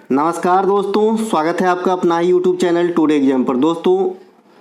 नमस्कार दोस्तों, स्वागत है आपका अपना ही यूट्यूब चैनल टुडे एग्जाम पर। दोस्तों,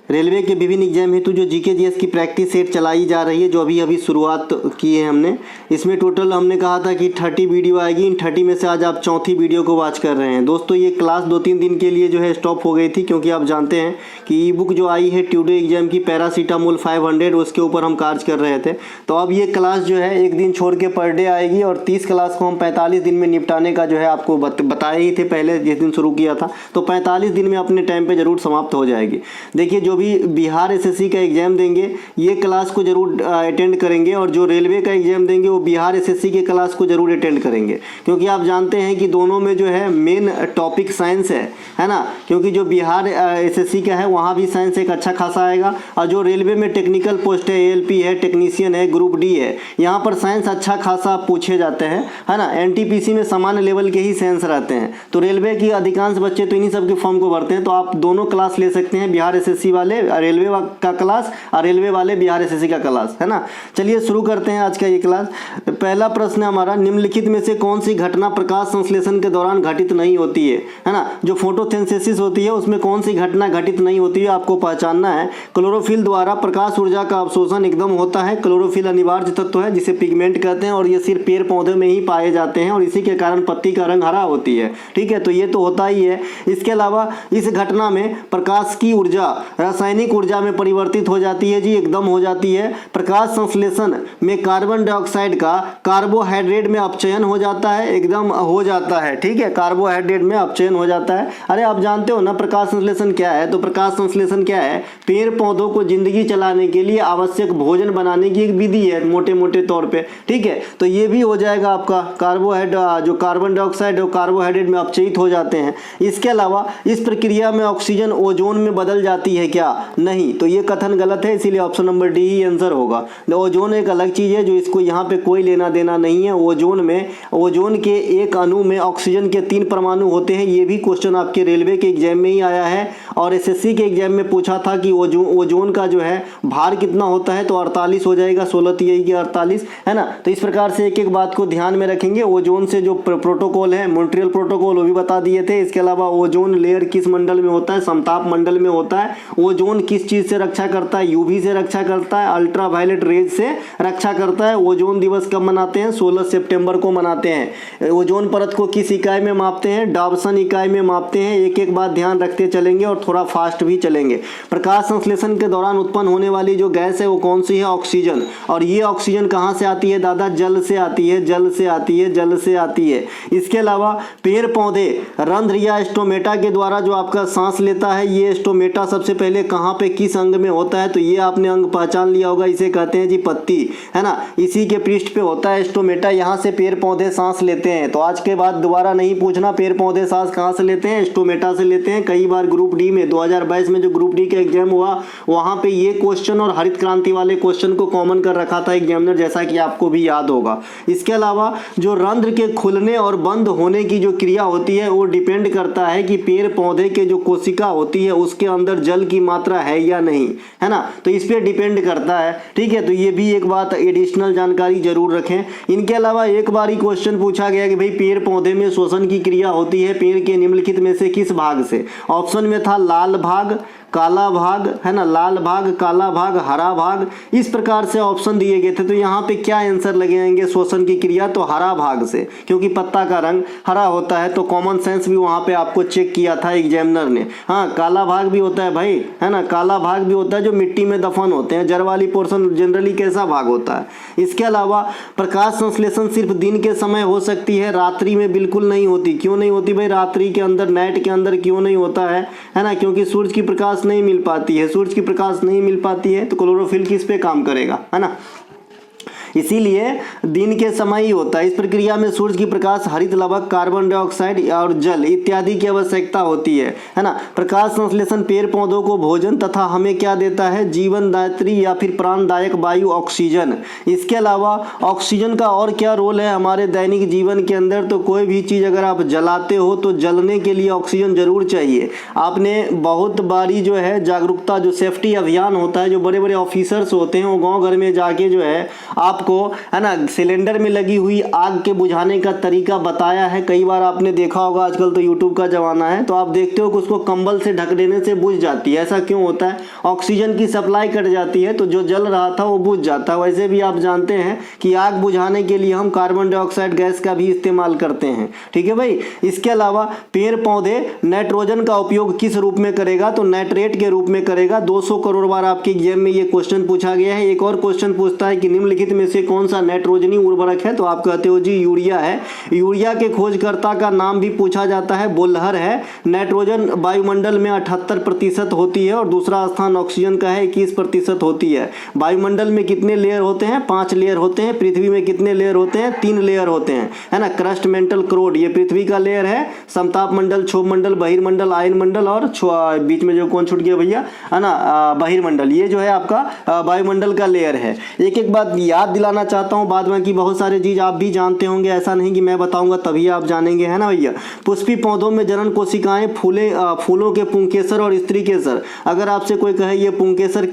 रेलवे के विभिन्न एग्जाम हेतु जो जीके जीएस की प्रैक्टिस सेट चलाई जा रही है, जो अभी शुरुआत की है हमने। इसमें टोटल हमने कहा था कि 30 वीडियो आएगी। इन 30 में से आज आप चौथी वीडियो को वॉच कर रहे हैं। दोस्तों, ये क्लास 2-3 दिन के लिए जो है स्टॉप हो गई थी, क्योंकि आप जानते हैं कि ई बुक जो आई है टुडे एग्जाम की पैरासीटामोल 500, उसके ऊपर हम कार्य कर रहे थे। तो अब ये क्लास जो है एक दिन छोड़ के पर डे आएगी, और 30 क्लास को हम 45 दिन में निपटाने का जो है आपको बताए ही थे पहले, जिस दिन शुरू किया था। तो 45 दिन में अपने टाइम पे जरूर समाप्त हो जाएगी। देखिए, जो भी बिहार एसएससी का एग्जाम देंगे ये क्लास को जरूर अटेंड करेंगे, और जो रेलवे का एग्जाम देंगे वो बिहार एसएससी के क्लास को जरूर अटेंड करेंगे, क्योंकि आप जानते हैं कि दोनों में जो है मेन टॉपिक साइंस है ना। क्योंकि जो बिहार एसएससी का है वहाँ भी साइंस एक अच्छा खासा आएगा, और जो रेलवे में टेक्निकल पोस्ट है, एएलपी है, टेक्नीशियन है, ग्रुप डी है, यहाँ पर साइंस अच्छा खासा पूछे जाते हैं, है ना। एनटीपीसी में सामान्य लेवल के ही साइंस रहते हैं। तो रेलवे की अधिकांश बच्चे तो इन्हीं सब के फॉर्म को भरते हैं। तो आप दोनों क्लास ले सकते हैं, बिहार एसएससी वाले रेलवे का क्लास और रेलवे वाले बिहार एसएससी का क्लास, है ना। चलिए शुरू करते हैं आज का ये क्लास। पहला प्रश्न है हमारा, निम्नलिखित में से कौन सी घटना प्रकाश संश्लेषण के दौरान घटित नहीं होती है ना। जो फोटोसिंथेसिस होती है उसमें कौन सी घटना घटित नहीं होती है आपको पहचानना है। क्लोरोफिल द्वारा प्रकाश ऊर्जा का अवशोषण एकदम होता है। क्लोरोफिल अनिवार्य तत्व है जिसे पिगमेंट कहते हैं, और ये सिर्फ पेड़ पौधे में ही पाए जाते हैं, और इसी के कारण पत्ती का रंग हरा होती है। ठीक है, तो ये तो होता ही है। इसके अलावा इस घटना में प्रकाश की ऊर्जा रासायनिक ऊर्जा में परिवर्तित हो जाती है जी, एकदम हो जाती है। प्रकाश संश्लेषण में कार्बन डाइऑक्साइड का कार्बोहाइड्रेट में अपचयन हो जाता है, एकदम हो जाता है। ठीक है, कार्बोहाइड्रेट में अपचयन हो जाता है। अरे आप जानते हो ना प्रकाश संश्लेषण क्या है। तो प्रकाश संश्लेषण क्या है, पेड़ पौधों को जिंदगी चलाने के लिए आवश्यक भोजन बनाने की एक विधि है, मोटे मोटे तौर पे। ठीक है, तो ये भी हो जाएगा आपका कार्बोहाइड्रेट, जो कार्बन डाइऑक्साइड है कार्बोहाइड्रेट में अपचयित हो जाते हैं। इसके अलावा इस प्रक्रिया में ऑक्सीजन ओजोन में बदल जाती है क्या? नहीं, तो ये कथन गलत है, इसीलिए ऑप्शन नंबर डी ही आंसर होगा। ओजोन एक अलग चीज है, जो इसको यहाँ पे कोई लेना देना नहीं है। ओजोन के एक अणु में ऑक्सीजन के 3 परमाणु होते हैं। ये भी क्वेश्चन आपके रेलवे के एग्जाम में ही आया है, और एसएससी के एग्जाम में पूछा था कि ओजोन का जो है भार कितना होता है, तो 48 हो जाएगा, 16 तिहाई की 48, है ना। तो इस प्रकार से एक एक बात को ध्यान में रखेंगे। ओजोन से जो प्रोटोकॉल है, मॉन्ट्रियल प्रोटोकॉल, वो भी बता दिए थे। इसके अलावा ओजोन लेयर किस मंडल में होता है, समताप मंडल में होता है। ओजोन किस चीज से रक्षा करता है, यूवी से रक्षा करता है, अल्ट्रावायलेट रेज से रक्षा करता है। ओजोन दिवस कब मनाते हैं? 16 सितंबर को मनाते हैं। ओजोन परत को किस इकाई में मापते हैं? डाल्टन इकाई में मापते हैं। एक एक बात ध्यान रखते चलेंगे और थोड़ा फास्ट भी चलेंगे। प्रकाश संश्लेषण के दौरान उत्पन्न होने वाली जो गैस है वो कौन सी है? ऑक्सीजन। और ये ऑक्सीजन कहाँ से आती है दादा? जल से आती है, जल से आती है, जल से आती है। इसके अलावा पेड़ पौधे रंध्र या स्टोमेटा के द्वारा जो आपका सांस लेता है, ये स्टोमेटा सबसे पहले कहाँ पे किस अंग में होता है? तो ये आपने अंग पहचान लिया होगा, इसे कहते हैं जी पत्ती, है ना। इसी के पृष्ठ पे होता है स्टोमेटा, यहाँ से पेड़ पौधे सांस लेते हैं। तो आज के बाद दोबारा नहीं पूछना पेड़ पौधे सांस कहाँ से लेते हैं, स्टोमेटा से लेते हैं। कई बार ग्रुप डी में 2022 में जो ग्रुप डी का एग्जाम हुआ वहाँ पे ये क्वेश्चन और हरित क्रांति वाले क्वेश्चन को कॉमन कर रखा था एग्जामिनर, जैसा कि आपको भी याद होगा। इसके अलावा जो रंध्र के खुलने और बंद होने की जो क्रिया होती है वो डिपेंड करता है कि पेड़ पौधे के जो कोशिका होती है उसके अंदर जल की मात्रा है या नहीं, है ना। तो इस पे डिपेंड करता है। ठीक है, तो ये भी एक बात एडिशनल जानकारी जरूर रखें। इनके अलावा एक बार ही क्वेश्चन पूछा गया कि भाई पेड़ पौधे में श्वसन की क्रिया होती है पेड़ के निम्नलिखित में से किस भाग से? ऑप्शन में था लाल भाग, काला भाग, है ना, लाल भाग, काला भाग, हरा भाग, इस प्रकार से ऑप्शन दिए गए थे। तो यहाँ पे क्या आंसर लगेंगे श्वसन की क्रिया? तो हरा भाग से, क्योंकि पत्ता का रंग हरा होता है। तो कॉमन सेंस भी वहाँ पे आपको चेक किया था एग्जामिनर ने। हाँ, काला भाग भी होता है भाई, है ना, काला भाग भी होता है जो मिट्टी में दफन होते हैं। जड़ वाली पोर्शन जनरली कैसा भाग होता है। इसके अलावा प्रकाश संश्लेषण सिर्फ दिन के समय हो सकती है, रात्रि में बिल्कुल नहीं होती। क्यों नहीं होती भाई? रात्रि के अंदर, नाइट के अंदर क्यों नहीं होता है ना? क्योंकि सूरज की प्रकाश नहीं मिल पाती है। सूरज की प्रकाश नहीं मिल पाती है तो क्लोरोफिल किस पे काम करेगा, है ना। इसीलिए दिन के समय ही होता है। इस प्रक्रिया में सूरज की प्रकाश, हरित लवक, कार्बन डाइऑक्साइड और जल इत्यादि की आवश्यकता होती है ना। प्रकाश संश्लेषण पेड़ पौधों को भोजन तथा हमें क्या देता है? जीवनदात्री या फिर प्राणदायक वायु ऑक्सीजन। इसके अलावा ऑक्सीजन का और क्या रोल है हमारे दैनिक जीवन के अंदर? तो कोई भी चीज़ अगर आप जलाते हो तो जलने के लिए ऑक्सीजन जरूर चाहिए। आपने बहुत बारी जो है जागरूकता, जो सेफ्टी अभियान होता है, जो बड़े बड़े ऑफिसर्स होते हैं वो गाँव घर में जाके जो है आप आपको है ना सिलेंडर में लगी हुई आग के बुझाने का तरीका बताया है। कई बार आपने देखा होगा, आजकल तो यूट्यूब का जमाना है, तो आप देखते हो कि उसको कंबल से ढक देने से बुझ जाती है। ऐसा क्यों होता है? ऑक्सीजन की सप्लाई कट जाती है तो जो जल रहा था वो बुझ जाता है। वैसे भी आप जानते हैं कि आग बुझाने के लिए हम कार्बन डाइऑक्साइड गैस का भी इस्तेमाल करते हैं। ठीक है भाई। इसके अलावा पेड़ पौधे नाइट्रोजन का उपयोग किस रूप में करेगा? तो नाइट्रेट के रूप में करेगा। 200 करोड़ बार आपके एग्जाम में ये क्वेश्चन पूछा गया है। एक और क्वेश्चन पूछता है कि निम्नलिखित में से कौन सा नाइट्रोजनी उर्वरक है? तो आप कहते हो जी यूरिया है। यूरिया के खोजकर्ता का नाम भी पूछा जाता है, बोल्हर है। नाइट्रोजन वायुमंडल में 78% होती है और दूसरा स्थान ऑक्सीजन का है, 21% होती है। वायुमंडल में कितने लेयर होते हैं? 5 लेयर होते हैं। पृथ्वी में कितने लेयर होते हैं? 3 लेयर होते हैं, है ना। क्रस्ट मेंटल क्रोड ये पृथ्वी का लेयर है। समताप मंडल, क्षोभ मंडल, बहिर्मंडल, आयन मंडल और बीच में जो कौन छूट गया भैया, है ना, बहिर्मंडल, ये जो है आपका वायुमंडल का लेयर है। एक एक बात याद दिलाना चाहता हूँ, बाद में की बहुत सारे चीज आप भी जानते होंगे, ऐसा नहीं कि मैं बताऊंगा तभी आप जानेंगे, है ना भैया। पुष्पी पौधों में जनन कोशिकाएं फूलों के पुंकेसर और स्त्री केसर। अगर आपसे कोई कहे ये पुंकेसर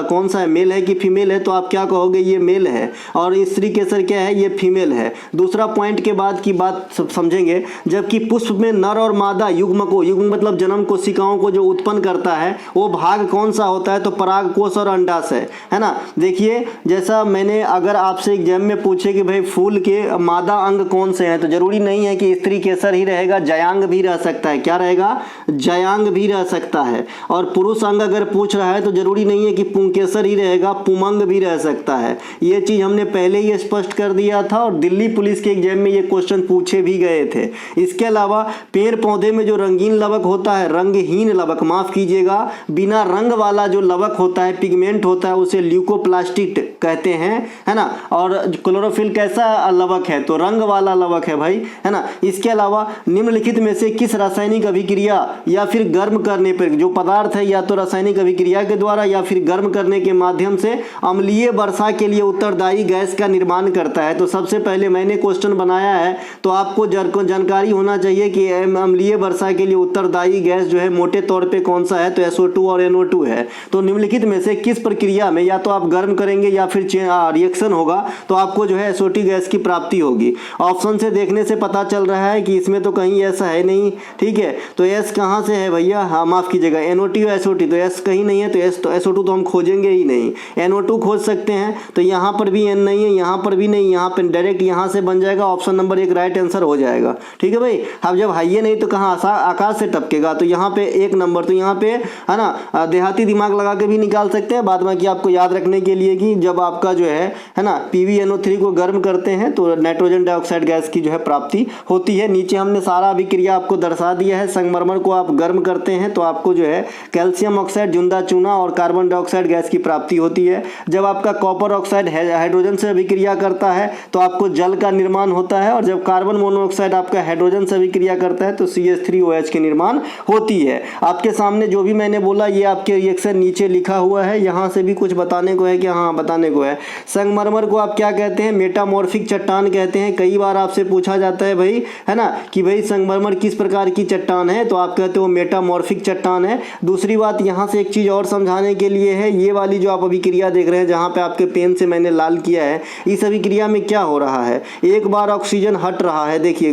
कौन सा है, मेल है कि फीमेल है, तो आप क्या कहोगे? ये मेल है। और स्त्री केसर क्या है? ये फीमेल है। दूसरा पॉइंट के बाद की बात समझेंगे। जबकि पुष्प में नर और मादा युग्म मतलब जन्म कोशिकाओं को जो उत्पन्न करता है वो भाग कौन सा होता है? तो परागकोश और अंडाशय, है ना। देखिए, जैसा मैंने अगर आपसे एग्जाम में पूछे कि भाई फूल के मादा अंग कौन से हैं, तो जरूरी नहीं है कि स्त्री केसर ही रहेगा, जयांग भी रह सकता है। क्या रहेगा? जयांग भी रह सकता है। और पुरुष अंग अगर पूछ रहा है तो जरूरी नहीं है कि पुंकेसर ही रहेगा, पुमंग भी रह सकता है। ये चीज हमने पहले ही स्पष्ट कर दिया था और दिल्ली पुलिस के एग्जाम में ये क्वेश्चन पूछे भी गए थे। इसके अलावा पेड़ पौधे में जो रंगीन लवक होता है, रंगहीन लवक, माफ कीजिएगा, बिना रंग वाला जो लवक होता है, पिगमेंट होता है, उसे ल्यूकोप्लास्टिक कहते हैं, है ना। और क्लोरोफिल कैसा लवक है? तो रंग वाला लवक है भाई, है ना। इसके अलावा निम्नलिखित में से किस रासायनिक अभिक्रिया या फिर गर्म करने पर जो पदार्थ है, या तो रासायनिक अभिक्रिया के द्वारा या फिर गर्म करने के माध्यम से अम्लीय वर्षा के लिए उत्तरदायी गैस का निर्माण करता है? तो सबसे पहले मैंने क्वेश्चन बनाया है तो आपको जानकारी होना चाहिए कि अम्लीय वर्षा के लिए उत्तरदायी गैस जो है मोटे तौर पे कौन सा है? तो SO2 और NO2 है। तो निम्नलिखित में से किस प्रक्रिया में या तो आप गर्म करेंगे या फिर रिएक्शन होगा तो आपको जो है SO2 गैस की प्राप्ति होगी? ऑप्शन से देखने से पता चल रहा है कि इसमें तो कहीं ऐसा है नहीं। ठीक है, तो S कहाँ से है भैया? हाँ माफ कीजिएगा, NO2 और SO2, तो S कहीं नहीं है, तो SO2 तो हम खोजेंगे ही नहीं। NO2 खोज सकते हैं तो यहाँ पर भी N नहीं है, यहाँ पर भी नहीं, यहाँ पर डायरेक्ट यहाँ से बन जाएगा। ऑप्शन नंबर 1 राइट आंसर हो जाएगा। ठीक है भाई। अब जब हाइए नहीं तो कहाँ आकाश से टपकेगा, तो यहाँ पे 1 नंबर, तो यहाँ पे है ना देहाती दिमाग लगा के भी निकाल सकते हैं। बाद बाकी आपको याद रखने के लिए कि जब आपका जो है ना PbNO3 को गर्म करते हैं तो नाइट्रोजन डाइऑक्साइड गैस की जो है प्राप्ति होती है। नीचे हमने सारा अभिक्रिया आपको दर्शा दिया है। संगमरमर को आप गर्म करते हैं तो आपको जो है कैल्शियम ऑक्साइड, जिंदा चूना और कार्बन डाइऑक्साइड गैस की प्राप्ति होती है। जब आपका कॉपर ऑक्साइड हाइड्रोजन से अभिक्रिया करता है तो आपको जल का निर्माण होता है। और जब कार्बन मोनोऑक्साइड आपका हाइड्रोजन से अभिक्रिया करता है तो CH3OH के निर्माण होती है। आपके सामने जो भी मैंने बोला ये आपके रिएक्शन नीचे लिखा हुआ है। यहाँ से भी कुछ बताने को है कि हाँ बताने को है। संगमरमर को आप क्या कहते हैं? मेटामॉर्फिक चट्टान कहते हैं। कई बार आपसे पूछा जाता है भाई, है ना, कि भाई संगमरमर किस प्रकार की चट्टान है, तो आप कहते हो मेटामॉर्फिक चट्टान है। दूसरी बात यहाँ से एक चीज और समझाने के लिए है, ये वाली जो आप अभिक्रिया देख रहे हैं जहाँ पे आपके पेन से मैंने लाल किया है, इस अभिक्रिया में क्या हो रहा है? एक बार ऑक्सीजन हट रहा है, देखिए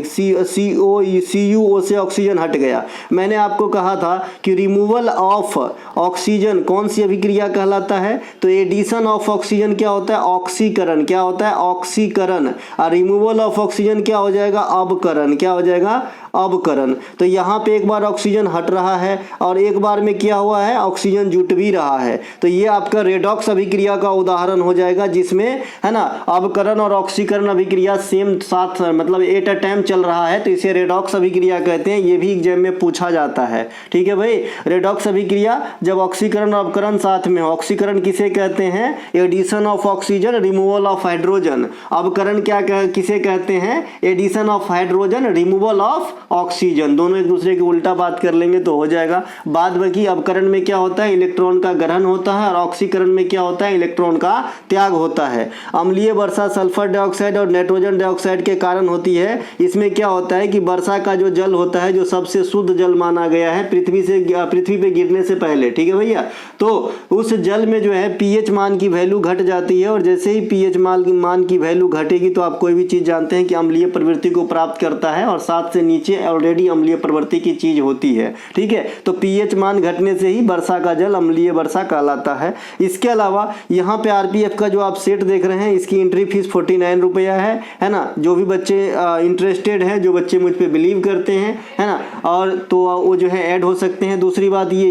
CuO से ऑक्सीजन हट गया। मैंने आपको कहा था कि रिमूवल ऑफ ऑक्सीजन कौन सी अभिक्रिया कहलाता है? तो एडिशन ऑफ ऑक्सीजन क्या होता है? ऑक्सीकरण। क्या होता है? ऑक्सीकरण। और रिमूवल ऑफ ऑक्सीजन क्या हो जाएगा? अवकरण। क्या हो जाएगा? अवकरण। तो यहाँ पे एक बार ऑक्सीजन हट रहा है और एक बार में क्या हुआ है? ऑक्सीजन जुट भी रहा है। तो ये आपका रेडॉक्स अभिक्रिया का उदाहरण हो जाएगा, जिसमें है ना अवकरण और ऑक्सीकरण अभिक्रिया सेम साथ मतलब एट अ टाइम चल रहा है, तो इसे रेडॉक्स अभिक्रिया कहते हैं। ये भी एग्जाम में पूछा जाता है। ठीक है भाई। रेडॉक्स अभिक्रिया जब ऑक्सीकरण और अवकरण साथ में हो। ऑक्सीकरण किसे कहते हैं? Addition of oxygen, removal of hydrogen. अवकरण किसे कहते हैं? Addition of hydrogen, removal of oxygen. दोनों एक दूसरे की उल्टा बात कर लेंगे तो हो जाएगा। बाद बाकी अवकरण में क्या होता है? इलेक्ट्रॉन का ग्रहण होता है और ऑक्सीकरण में क्या होता है? इलेक्ट्रॉन का त्याग होता है। अम्लीय वर्षा सल्फर डाइऑक्साइड और नाइट्रोजन डाइऑक्साइड के कारण होती है। इसमें क्या होता है कि वर्षा का जो जल होता है, जो सबसे शुद्ध जल माना गया है पृथ्वी पे गिरने से पहले, ठीक है भैया, तो उस जल में जो है pH मान की वैल्यू घट जाती है और जैसे ही पीएच मान की वैल्यू घटेगी तो आप कोई भी चीज़ जानते हैं कि अम्लीय प्रवृत्ति को प्राप्त करता है और 7 से नीचे ऑलरेडी अम्लीय प्रवृत्ति की चीज़ होती है। ठीक है, तो पीएच मान घटने से ही वर्षा का जल अम्लीय वर्षा कहलाता है। इसके अलावा यहाँ पे आरपीएफ का जो आप सेट देख रहे हैं इसकी एंट्री फीस 49 रुपया है ना। जो भी बच्चे इंटरेस्टेड हैं, जो बच्चे मुझ पे बिलीव करते हैं, है ना, और तो वो जो है ऐड हो सकते हैं। दूसरी बात ये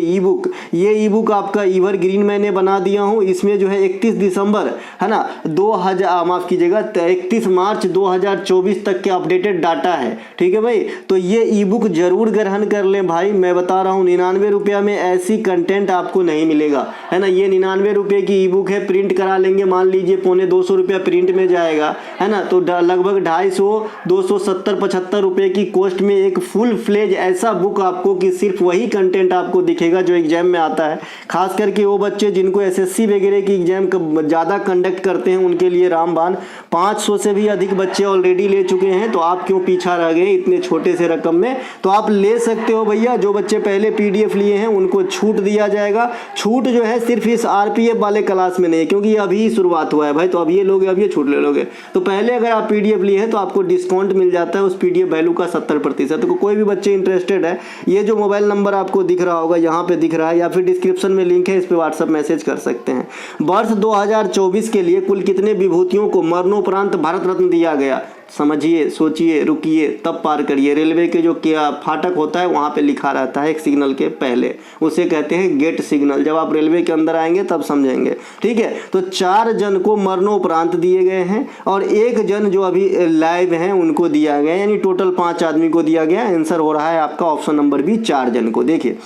ई बुक आपका ईवर ग्रीन मैंने बना दिया हूँ। इसमें जो है 31 दिसंबर, है ना, 31 मार्च 2024 तक के अपडेटेड डाटा है। ठीक है भाई, तो ये ई बुक जरूर ग्रहण कर लें भाई। मैं बता रहा हूँ 99 रुपया में ऐसी कंटेंट आपको नहीं मिलेगा, है ना। ये 99 रुपये की ई बुक है, प्रिंट करा लेंगे, मान लीजिए 250 रुपया प्रिंट में जाएगा, है ना, तो लगभग 250, 270, 75 रुपये की कॉस्ट में एक फुल फ्लेज ऐसा बुक आपको कि सिर्फ वही कंटेंट आपको दिखेगा जो एग्जाम में आता है। खास करके वो बच्चे जिनको एसएससी वगैरह की एग्जाम ज़्यादा कंडक्ट करते हैं उनके लिए रामबाण। 500 से भी अधिक बच्चे ऑलरेडी ले चुके हैं, तो आप क्यों पीछा रह गए इतने छोटे से रकम में। तो आप ले सकते हो भैया। जो बच्चे पहले पीडीएफ लिए हैं उनको छूट दिया जाएगा। छूट जो है सिर्फ इस आरपीएफ वाले क्लास में नहीं है, क्योंकि ये अभी शुरुआत हुआ है भाई। तो अब ये लोगे, अब ये छूट ले लोगे। तो पहले अगर आप पीडीएफ लिए हैं तो आपको डिस्काउंट मिल जाता है उस पीडीएफ वैल्यू का 70%। तो कोई भी बच्चे इंटरेस्टेड है, ये जो मोबाइल नंबर आपको दिख रहा होगा, यहाँ पे दिख रहा है या फिर डिस्क्रिप्शन में लिंक है, इस पे व्हाट्सएप मैसेज कर सकते हैं। वर्ष 2024 के लिए कुल कितने विभूतियों को मरणोपरांत भारत रत्न दिया गया? समझिए, सोचिए, रुकिए, तब पार करिए। रेलवे के जो क्या फाटक होता है वहाँ पे लिखा रहता है एक सिग्नल के पहले, उसे कहते हैं गेट सिग्नल। जब आप रेलवे के अंदर आएंगे तब समझेंगे। ठीक है, तो 4 जन को मरणोपरांत दिए गए हैं और 1 जन जो अभी लाइव हैं उनको दिया गया, यानी टोटल 5 आदमी को दिया गया। आंसर हो रहा है आपका ऑप्शन नंबर बी, 4 जन को। देखिए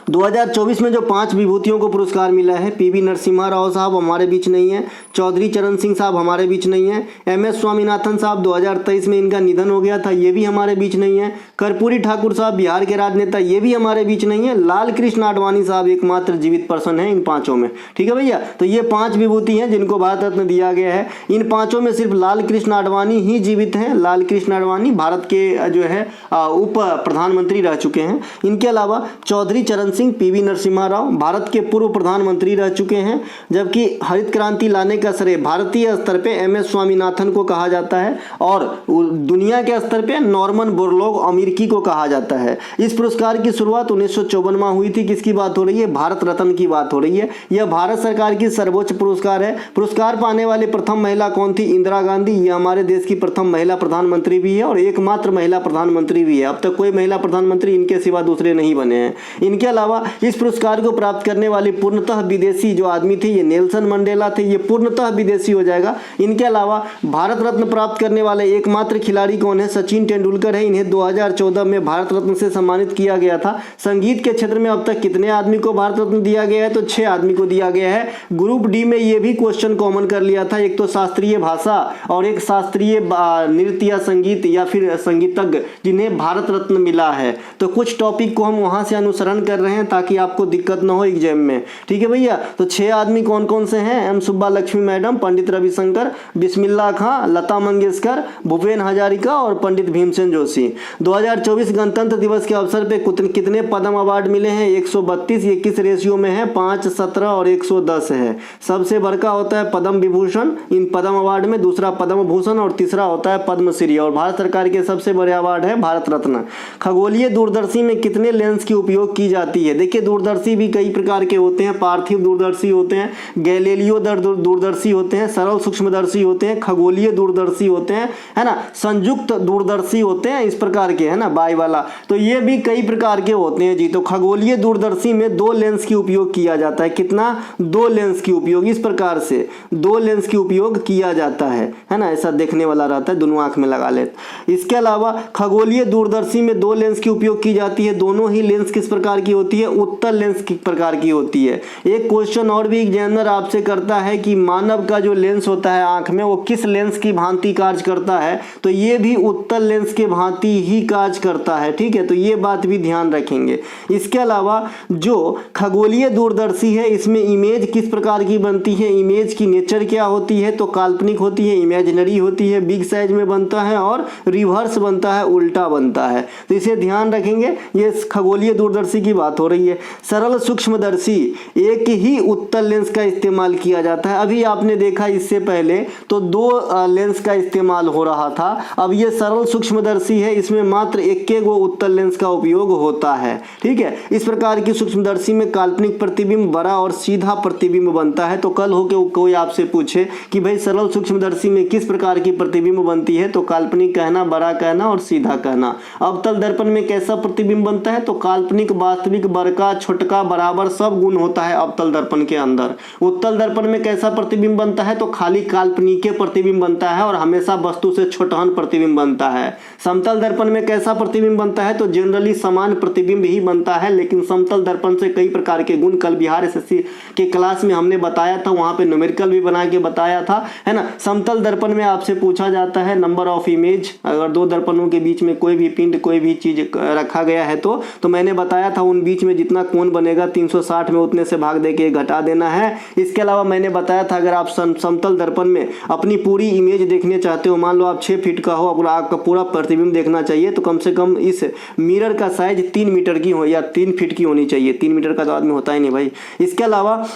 2024 में जो 5 विभूतियों को पुरस्कार मिला है, पीवी नरसिम्हा राव साहब हमारे बीच नहीं है, चौधरी चरण सिंह साहब हमारे बीच नहीं है, एमएस स्वामीनाथन साहब 2023 में इनका निधन हो गया था, ये भी हमारे बीच नहीं है, कर्पूरी ठाकुर साहब बिहार के राजनेता, ये भी हमारे बीच नहीं है, लाल कृष्ण आडवाणी साहब एकमात्र जीवित पर्सन है इन 5 में। ठीक है भैया, तो ये 5 विभूति हैं जिनको भारत रत्न दिया गया है। इन 5 में सिर्फ लाल कृष्ण आडवाणी ही जीवित हैं। लाल कृष्ण आडवाणी भारत के जो है उप प्रधानमंत्री रह चुके हैं। इनके अलावा चौधरी चरण सिंह, पीवी नरसिम्हा राव भारत के पूर्व प्रधानमंत्री रह चुके हैं, जबकि हरित क्रांति लाने का श्रेय भारतीय स्तर पे एमएस स्वामीनाथन को कहा जाता है और दुनिया के स्तर पे नॉर्मन बोरलॉग अमेरिकी को कहा जाता है। इस पुरस्कार की शुरुआत 1954 में हुई थी। किसकी बात हो रही है? भारत रत्न की बात हो रही है। यह भारत सरकार की सर्वोच्च पुरस्कार है। पुरस्कार पाने वाली प्रथम महिला कौन थी? इंदिरा गांधी। ये हमारे देश की प्रथम महिला प्रधानमंत्री भी है और एकमात्र महिला प्रधानमंत्री भी है। अब तक कोई महिला प्रधानमंत्री इनके सिवा दूसरे नहीं बने हैं। इनके अलावा इस पुरस्कार को प्राप्त करने वाले पूर्णतः विदेशी जो आदमी थे, ये नेल्सन मंडेला थे। ये पूर्णतः विदेशी हो जाएगा। इनके अलावा भारत रत्न प्राप्त करने वाले एकमात्र खिलाड़ी कौन है? सचिन तेंदुलकर है। इन्हें 2014 में भारत रत्न से सम्मानित किया गया था। संगीत के क्षेत्र में अब तक कितने आदमी को भारत रत्न दिया गया है? तो 6 आदमी को दिया गया है। ग्रुप डी में ये भी क्वेश्चन कॉमन कर लिया था। एक तो शास्त्रीय भाषा और एक शास्त्रीय नृत्य या संगीत या फिर संगीतज्ञ जिन्हें भारत रत्न मिला है। तो कुछ टॉपिक को हम वहां से अनुसरण कर रहे हैं ताकि आपको दिक्कत ना हो एग्जाम में। ठीक है भैया, तो 6 आदमी कौन कौन से हैं? एम सुब्बा लक्ष्मी मैडम, पंडित रविशंकर, बिस्मिल्लाह खां, लता मंगेशकर, भूपेन हजारिका और पंडित भीमसेन जोशी। 2024 गणतंत्र दिवस के अवसर पे कितने पद्म अवार्ड मिले हैं? 132। ये किस रेशियो में है? 5, 17 और 110 है। सबसे बड़का होता है पद्म विभूषण इन पद्म अवार्ड में, दूसरा पद्म भूषण और तीसरा होता है पद्मश्री। और भारत सरकार के सबसे बड़े अवार्ड है भारत रत्न। खगोलीय दूरदर्शी में कितने लेंस की उपयोग की जाती है? देखिए दूरदर्शी भी कई प्रकार के होते हैं। पार्थिव दूरदर्शी होते हैं, गैलीलियो दूरदर्शी होते हैं, सरल सूक्ष्मदर्शी होते हैं, खगोलीय दूरदर्शी होते हैं, है ना, संयुक्त दूरदर्शी होते हैं, इस प्रकार के, है ना, बाई वाला। तो ये भी कई प्रकार के होते हैं जी। तो खगोलीय दूरदर्शी में 2 लेंस की उपयोग किया जाता है। कितना? 2 लेंस की उपयोग। इस प्रकार से 2 लेंस की उपयोग किया जाता है ना, ऐसा देखने वाला रहता है, दोनों आंख में लगा लेते। इसके अलावा खगोलीय दूरदर्शी में 2 लेंस की उपयोग की जाती है। दोनों ही लेंस किस प्रकार की होती है? उत्तल लेंस किस प्रकार की होती है। एक क्वेश्चन और भी एग्जामिनर आपसे करता है कि मानव का जो लेंस होता है आंख में, वो किस लेंस की भांति कार्य करता है? तो ये भी उत्तल लेंस के भांति ही कार्य करता है। ठीक है, तो ये बात भी ध्यान रखेंगे। इसके अलावा जो खगोलीय दूरदर्शी है इसमें इमेज किस प्रकार की बनती है? इमेज की नेचर क्या होती है? तो काल्पनिक होती है, इमेजिनरी होती है, बिग साइज में बनता है और रिवर्स बनता है, उल्टा बनता है। तो इसे ध्यान रखेंगे। ये खगोलीय दूरदर्शी की बात बात हो रही है। सरल सूक्ष्मदर्शी एक ही उत्तल लेंस का इस्तेमाल किया जाता है। अभी आपने देखा इससे पहले तो 2 लेंस का इस्तेमाल हो रहा था, अब ये सरल सूक्ष्मदर्शी है, इसमें मात्र 1 गो उत्तल लेंस का उपयोग होता है। ठीक है, इस प्रकार की सूक्ष्मदर्शी में काल्पनिक प्रतिबिंब बड़ा और सीधा प्रतिबिंब बनता है। तो कल हो के कोई आपसे पूछे कि भाई सरल सूक्ष्मदर्शी में किस प्रकार की प्रतिबिंब बनती है, तो काल्पनिक कहना, बड़ा कहना और सीधा कहना। अवतल दर्पण में कैसा प्रतिबिंब बनता है, तो काल्पनिक, वास्तविक, बड़का, छोटका, बराबर सब गुण होता है अवतल दर्पण के अंदर। उत्तल दर्पण में कैसा प्रतिबिंब बनता है, तो खाली काल्पनिक प्रतिबिंब बनता है और हमेशा वस्तु से छोटहन प्रतिबिंब बनता है। समतल दर्पण में कैसा प्रतिबिंब बनता है, तो जनरली समान प्रतिबिंब ही बनता है, लेकिन समतल दर्पण से कई प्रकार के गुण कल बिहार एसएससी के क्लास में हमने बताया था, वहां पे न्यूमेरिकल भी बना के बताया था, है ना। समतल दर्पण में आपसे पूछा जाता है नंबर ऑफ इमेज, अगर 2 दर्पणों के बीच में कोई भी पिंड, कोई भी चीज रखा गया है तो मैंने बताया था उन बीच में जितना कोण बनेगा 360 में उतने से भाग देके घटा देना है। इसके अलावा मैंने बताया था अगर आप समतल दर्पण में अपनी पूरी इमेज देखने चाहते हो, मान लो आप 6 फीट का हो, आपका पूरा प्रतिबिंब देखना चाहिए, तो कम से कम इस मिरर का साइज 3 मीटर की हो या 3 फीट की होनी चाहिए। 3 मीटर का तो आदमी होता ही नहीं भाई। इसके अलावा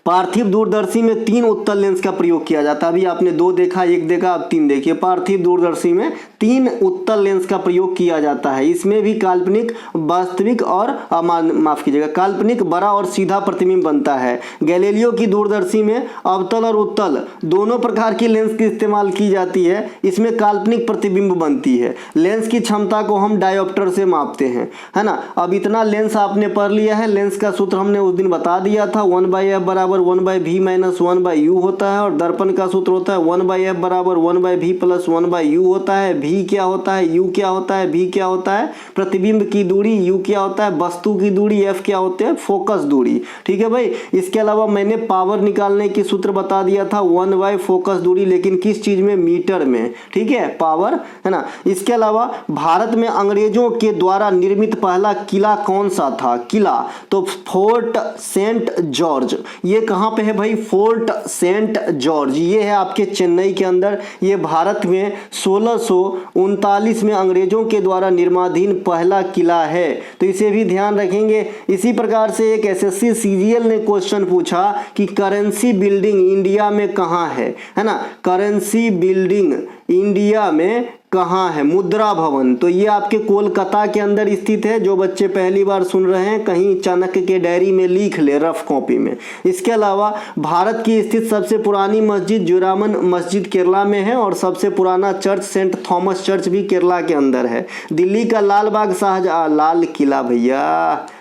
पार्थिव दूरदर्शी में 3 उत्तल लेंस का प्रयोग किया जाता है। अभी आपने 2 देखा, 1 देखा, अब 3 देखिए। पार्थिव दूरदर्शी में 3 उत्तल लेंस का प्रयोग किया जाता है। इसमें भी काल्पनिक, वास्तविक और माफ कीजिएगा, काल्पनिक, बड़ा और सीधा प्रतिबिंब बनता है। गैलीलियो की दूरदर्शी में अवतल और उत्तल दोनों प्रकार की लेंस की इस्तेमाल की जाती है। इसमें काल्पनिक प्रतिबिंब बनती है। लेंस की क्षमता को हम डायोप्टर से मापते हैं, है ना। अब इतना लेंस आपने पढ़ लिया है। लेंस का सूत्र हमने उस दिन बता दिया था, 1/f बराबर 1/v माइनस 1/u होता है, और दर्पण का सूत्र होता है 1/f बराबर 1/v प्लस 1/u होता है। v क्या होता है, u क्या होता है, v क्या होता है प्रतिबिंब की दूरी, u क्या होता है वस्तु की दूरी, f क्या होते हैं फोकस दूरी। ठीक है भाई। इसके अलावा मैंने पावर निकालने की सूत्र बता दिया था 1/, फोकस दूरी, लेकिन किस चीज में, मीटर में। ठीक है, पावर, है ना। इसके अलावा भारत में अंग्रेजों के द्वारा निर्मित पहला किला कौन सा था, किला, तो फोर्ट सेंट जॉर्ज। ये कहाँ पे है भाई, फोर्ट सेंट जॉर्ज, ये है आपके चेन्नई के अंदर। ये भारत में 1639 में अंग्रेजों के द्वारा निर्माणाधीन पहला किला है, तो इसे भी ध्यान रखेंगे। इसी प्रकार से एक एसएससी सीजीएल ने क्वेश्चन पूछा कि करेंसी बिल्डिंग इंडिया में कहाँ है ना। करेंसी बिल्डिंग इंडिया में कहाँ है, मुद्रा भवन, तो ये आपके कोलकाता के अंदर स्थित है। जो बच्चे पहली बार सुन रहे हैं कहीं चाणक्य के डायरी में लिख ले, रफ कॉपी में। इसके अलावा भारत की स्थित सबसे पुरानी मस्जिद जुरामन मस्जिद केरला में है, और सबसे पुराना चर्च सेंट थॉमस चर्च भी केरला के अंदर है। दिल्ली का लाल बाग शाहजहां, लाल किला भैया,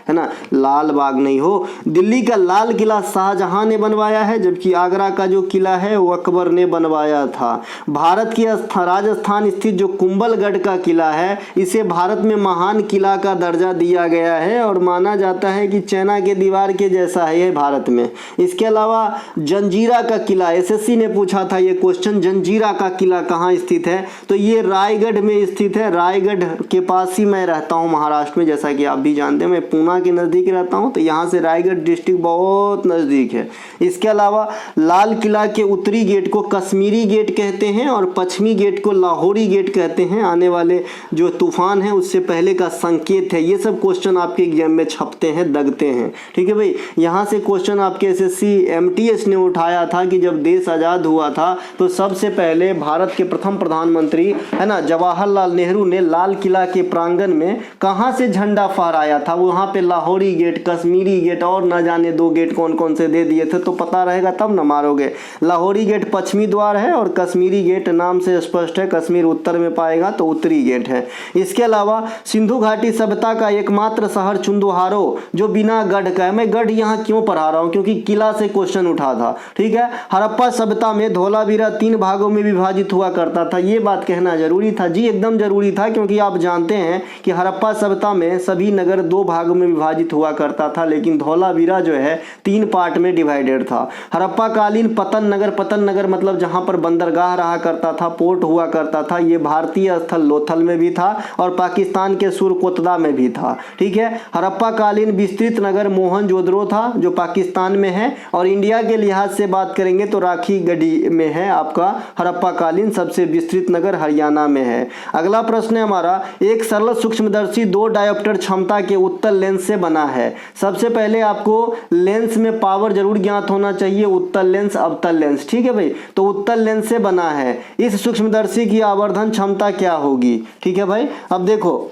है ना, लाल बाग नहीं हो। दिल्ली का लाल किला शाहजहां ने बनवाया है, जबकि आगरा का जो किला है वो अकबर ने बनवाया था। भारत की राजस्थान स्थित जो कुंभलगढ़ का किला है, इसे भारत में महान किला का दर्जा दिया गया है, और माना जाता है कि चाइना के दीवार के जैसा है ये भारत में। इसके अलावा जंजीरा का किला, एसएससी ने पूछा था ये क्वेश्चन, जंजीरा का किला कहाँ स्थित है, तो ये रायगढ़ में स्थित है। रायगढ़ के पास ही मैं रहता हूँ महाराष्ट्र में, जैसा कि आप भी जानते हैं, मैं पूना के नज़दीक रहता हूँ, तो यहाँ से रायगढ़ डिस्ट्रिक्ट बहुत नज़दीक है। इसके अलावा लाल किला के उत्तरी गेट को कश्मीरी गेट कहते हैं, और पश्चिमी गेट को लाहौरी गेट कहते हैं। आने वाले जो तूफान है उससे पहले का संकेत है। ये सब क्वेश्चन आपके एग्जाम में छपते हैं, दगते हैं। ठीक है भाई। यहाँ से क्वेश्चन आपके एसएससी एमटीएस ने उठाया था कि जब देश आज़ाद हुआ था तो सबसे पहले भारत के प्रथम प्रधानमंत्री, है ना, जवाहरलाल नेहरू ने लाल किला के प्रांगण में कहाँ से झंडा फहराया था, वहाँ पे लाहौरी गेट, कश्मीरी गेट और न जाने 2 गेट कौन कौन से दे दिए थे, तो पता रहेगा तब न मारोगे। लाहौरी गेट पश्चिमी द्वार है, और कश्मीरी गेट नाम से स्पष्ट है, कश्मीर उत्तर में पाएगा तो उत्तरी गेट है। इसके अलावा सिंधु घाटी सभ्यता का एकमात्र शहर चुंदुहारो, जो बिना गढ़ का है। मैं गढ़ यहाँ क्यों पढ़ा रहा हूँ, क्योंकि किला से क्वेश्चन उठा था। ठीक है। हड़प्पा सभ्यता में धोलावीरा 3 भागों में विभाजित हुआ करता था, ये बात कहना जरूरी था जी, एकदम जरूरी था, क्योंकि आप जानते हैं कि हड़प्पा सभ्यता में सभी नगर 2 भागों में विभाजित हुआ करता था, लेकिन धौलावीरा जो है 3 पार्ट में डिवाइडेड था। हड़प्पा कालीन पतन नगर मतलब जहां पर बंदरगाह रहा करता था, पोर्ट हुआ करता था, ये भारतीय स्थल लोथल में भी था और पाकिस्तान के सुरकोतदा में भी था। ठीक है। हड़प्पा कालीन विस्तृत नगर मोहनजोदड़ो था, जो पाकिस्तान में है, और इंडिया के लिहाज से बात करेंगे तो राखीगढ़ी में है आपका हड़प्पा कालीन सबसे विस्तृत नगर, हरियाणा में है। अगला प्रश्न है हमारा, एक सरल सूक्ष्मदर्शी 2 डायोप्टर क्षमता के उत्तल लेंस लेंस से बना है। सबसे पहले आपको लेंस में पावर जरूर ज्ञात होना चाहिए, उत्तल लेंस, अवतल लेंस, ठीक है भाई। तो उत्तल लेंस से बना है, इस सूक्ष्मदर्शी की आवर्धन क्षमता क्या होगी, ठीक है भाई। अब देखो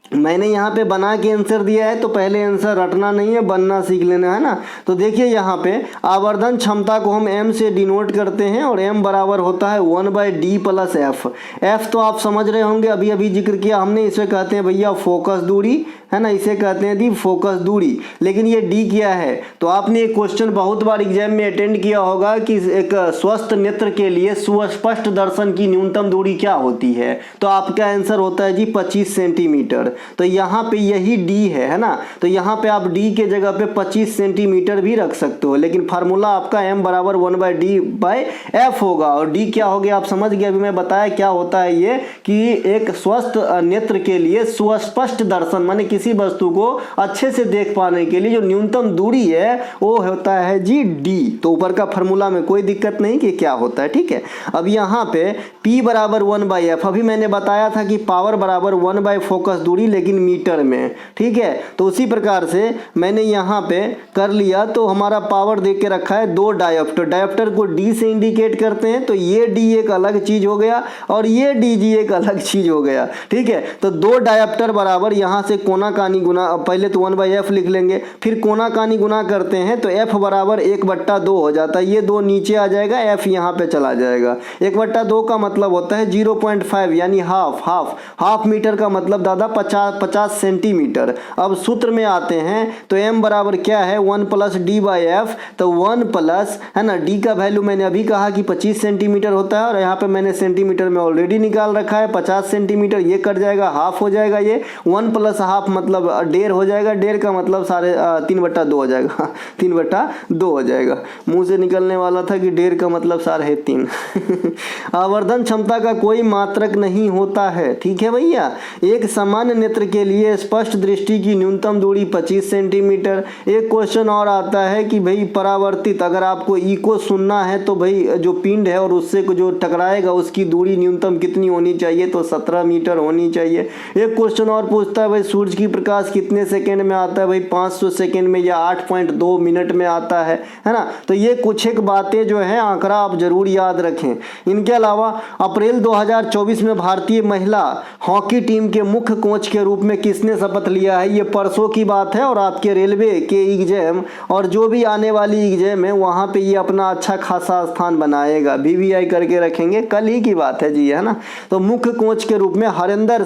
मैंने यहाँ पे बना के आंसर दिया है, तो पहले आंसर रटना नहीं है, बनना सीख लेना है ना। तो देखिए यहाँ पे आवर्धन क्षमता को हम m से डिनोट करते हैं और m बराबर होता है 1/d प्लस f। f तो आप समझ रहे होंगे, अभी अभी जिक्र किया हमने, इसे कहते हैं भैया फोकस दूरी, है ना, इसे कहते हैं दी फोकस दूरी। लेकिन ये d क्या है, तो आपने एक क्वेश्चन बहुत बार एग्जाम में अटेंड किया होगा कि एक स्वस्थ नेत्र के लिए सुस्पष्ट दर्शन की न्यूनतम दूरी क्या होती है, तो आपका आंसर होता है जी 25 सेंटीमीटर। तो यहाँ पे यही d है ना, तो यहाँ पे आप d के जगह पे 25 सेंटीमीटर भी रख सकते हो, लेकिन फार्मूला आपका m बराबर 1/d/f होगा। और d क्या हो गया आप समझ गए, अभी मैं बताया क्या होता है ये, कि एक स्वस्थ नेत्र के लिए सुस्पष्ट दर्शन माने किसी वस्तु को अच्छे से देख पाने के लिए जो न्यूनतम दूरी है वो होता है जी d। तो ऊपर का फार्मूला में कोई दिक्कत नहीं कि क्या होता है, ठीक है। अब यहाँ पे p बराबर 1/f, अभी मैंने बताया था कि पावर बराबर 1 फोकस दूरी, लेकिन मीटर में, ठीक है। तो उसी प्रकार से मैंने यहाँ पे कर लिया, तो हमारा पावर देख के रखा है 2 डायोप्टर, डायोप्टर को d से इंडिकेट करते हैं, तो ये d एक अलग चीज हो गया और ये dg एक अलग चीज हो गया, ठीक है। तो 2 डायोप्टर बराबर यहाँ से कोना कानी गुना, पहले तो 1/f लिख लेंगे, फिर कोना कानी गुना करते हैं तो f बराबर 1/2 हो जाता है, ये 2 नीचे आ जाएगा, f यहाँ पे चला जाएगा। 1/2 का मतलब होता है 0.5 यानी हाफ मीटर का मतलब दादा 50 सेंटीमीटर। अब सूत्र में आते हैं तो m बराबर क्या है 1 + d/f, तो 1 प्लस, है ना, d का वैल्यू मैंने अभी कहा कि 25 सेंटीमीटर होता है, और यहाँ पे मैंने सेंटीमीटर में ऑलरेडी निकाल रखा है 50 सेंटीमीटर, ये कट जाएगा, हाफ हो जाएगा, ये 1 + हाफ मतलब 1.5 हो जाएगा, 1.5 का मतलब 3/2 हो जाएगा 3/2 हो जाएगा, मुंह से निकलने वाला था कि 1.5 का मतलब 3.5 आवर्धन क्षमता का कोई मात्रक नहीं होता है, ठीक है भैया। एक सामान्य नेत्र के लिए स्पष्ट दृष्टि की न्यूनतम दूरी 25 सेंटीमीटर। एक क्वेश्चन और आता है कि भाई परावर्तित, अगर आपको इको सुनना है तो भाई जो पिंड है और उससे जो टकराएगा उसकी दूरी न्यूनतम कितनी होनी चाहिए, तो 17 मीटर होनी चाहिए। एक क्वेश्चन और पूछता है भाई सूरज की प्रकाश कितने सेकंड में आता है, भाई 500 सेकंड में या 8.2 मिनट में आता है ना। तो ये कुछ एक बातें जो है आंकड़ा आप जरूर याद रखें। इनके अलावा अप्रैल 2024 में भारतीय महिला हॉकी टीम के मुख्य कोच के रूप में किसने शपथ लिया है, ये परसों की बात है, और आपके रेलवे के एग्जाम और जो भी आने वाली एग्जाम है वहाँ पे ये अपना अच्छा खासा स्थान बनाएगा, VVI करके रखेंगे, कल ही की बात है जी, है ना। तो मुख्य कोच के रूप में हरेंद्र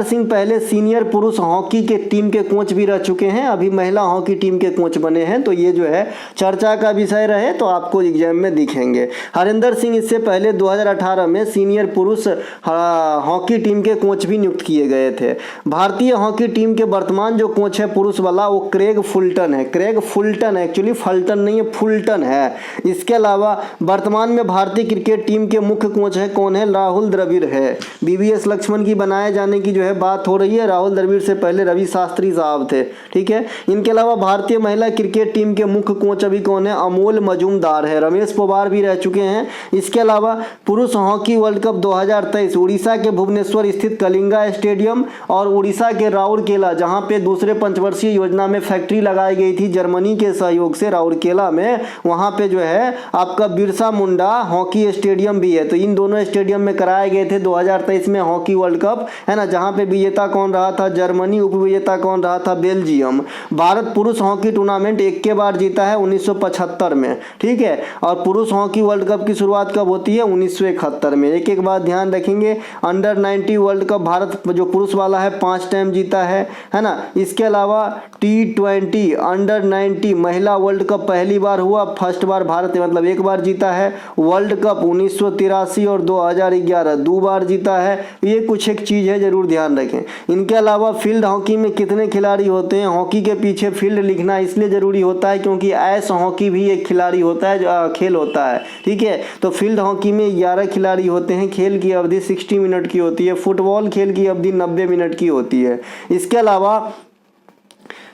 सिंह पहले सीनियर पुरुष हॉकी के टीम के कोच भी रह चुके हैं, अभी महिला हॉकी टीम के कोच बने हैं, तो ये जो है चर्चा का विषय रहे तो आपको एग्जाम में दिखेंगे। हरेंद्र सिंह इससे पहले 2018 में सीनियर पुरुष हॉकी टीम के कोच भी नियुक्त किए गए थे। भारतीय हॉकी टीम के वर्तमान जो कोच है पुरुष वाला वो क्रेग फुलटन है, एक्चुअली फल्टन नहीं है, फुलटन है। इसके अलावा वर्तमान में भारतीय क्रिकेट टीम के मुख्य कोच है कौन है, राहुल द्रविड़ है। BVS लक्ष्मण की बनाए जाने की जो है बात हो रही है, राहुल द्रविड़ से पहले रवि शास्त्री साहब थे, ठीक है। इनके अलावा भारतीय महिला क्रिकेट टीम के मुख्य कोच अभी कौन है, अमोल मजूमदार है, रमेश पवार भी रह चुके हैं। इसके अलावा पुरुष हॉकी वर्ल्ड कप 2023 उड़ीसा के भुवनेश्वर स्थित कलिंगा स्टेडियम और उड़ीसा के राउरकेला, जहां पे दूसरे पंचवर्षीय योजना में फैक्ट्री लगाई गई थी जर्मनी के सहयोग से राउरकेला में, वहां पे जो है आपका बिरसा मुंडा हॉकी स्टेडियम भी है। तो इन दोनों स्टेडियम में कराए गए थे 2023 में हॉकी वर्ल्ड कप, है ना, जहां पे विजेता कौन रहा था, जर्मनी, उपविजेता कौन रहा था, बेल्जियम। भारत पुरुष हॉकी टूर्नामेंट एक के बार जीता है 1975 में, ठीक है, और पुरुष हॉकी वर्ल्ड कप की शुरुआत कब होती है, 1971 में। एक एक बात ध्यान रखेंगे, अंडर 90 वर्ल्ड कप भारत जो पुरुष वाला है 5 टाइम जीता है ना। इसके अलावा T20 अंडर 90 महिला वर्ल्ड कप पहली बार हुआ, फर्स्ट बार भारत मतलब एक बार जीता है। वर्ल्ड कप 1983 और 2011 2 बार जीता है। ये कुछ एक चीज है जरूर ध्यान रखें। इनके अलावा फील्ड हॉकी में कितने खिलाड़ी होते हैं, हॉकी के पीछे फील्ड लिखना इसलिए जरूरी होता है क्योंकि आइस हॉकी भी एक खिलाड़ी होता है, खेल होता है, ठीक है। तो फील्ड हॉकी में 11 खिलाड़ी होते हैं, खेल की अवधि 60 मिनट की होती है। फुटबॉल खेल की अवधि 90 मिनट की होती है। इसके अलावा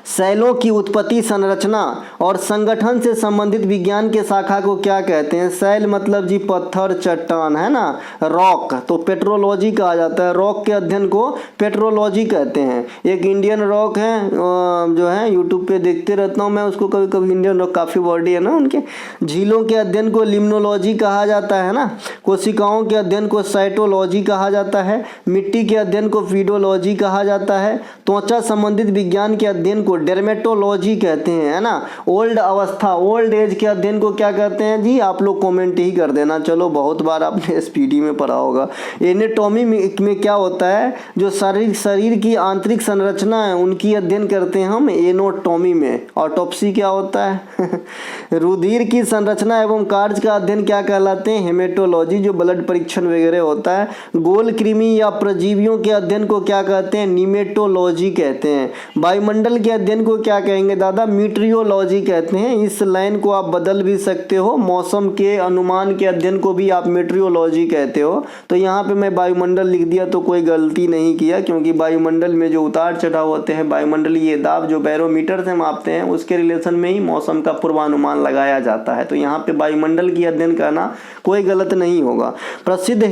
शैलों की उत्पत्ति, संरचना और संगठन से संबंधित विज्ञान के शाखा को क्या कहते हैं? शैल मतलब जी पत्थर, चट्टान, है ना। रॉक तो पेट्रोलॉजी कहा जाता है, रॉक के अध्ययन को पेट्रोलॉजी कहते हैं। एक इंडियन रॉक है जो है यूट्यूब पे देखते रहता हूँ मैं उसको कभी कभी, इंडियन रॉक काफ़ी बॉडी है ना उनके। झीलों के अध्ययन को लिम्नोलॉजी कहा जाता है ना। कोशिकाओं के अध्ययन को साइटोलॉजी कहा जाता है। मिट्टी के अध्ययन को फीडोलॉजी कहा जाता है। त्वचा संबंधित विज्ञान के अध्ययन को डेर्मेटोलॉजी कहते हैं, है ना। ओल्ड अवस्था, ओल्ड एज के अध्ययन को क्या कहते हैं जी? आप लोग कमेंट ही कर देना। चलो बहुत बार आपने एसपीडी में पढ़ा होगा। एनाटॉमी में क्या होता है? जो शरीर की आंतरिक संरचना है उनकी अध्ययन करते हैं हम एनाटॉमी में। ऑटोप्सी क्या होता है? रुधिर की संरचना एवं कार्य का अध्ययन क्या कहलाते हैं? हेमेटोलॉजी, जो ब्लड परीक्षण वगैरह होता है। गोल कृमि या प्रजीवियों के अध्ययन को क्या कहते हैं? निमेटोलॉजी कहते हैं। वायुमंडल के अध्ययन को क्या कहेंगे दादा? मीटरियोलॉजी कहते हैं। इस लाइन को आप बदल भी सकते हो, मौसम के अनुमान के अध्ययन को भी आप मीटरियोलॉजी कहते हो। तो यहाँ पे मैं वायुमंडल लिख दिया तो कोई गलती नहीं किया, क्योंकि वायुमंडल में जो उतार चढ़ाव होते हैं, वायुमंडलीय दाब जो बैरोमीटर से मापते हैं, उसके रिलेशन में ही मौसम का पूर्वानुमान लगाया जाता है। तो यहाँ पे वायुमंडल की अध्ययन करना कोई गलत नहीं होगा। प्रसिद्ध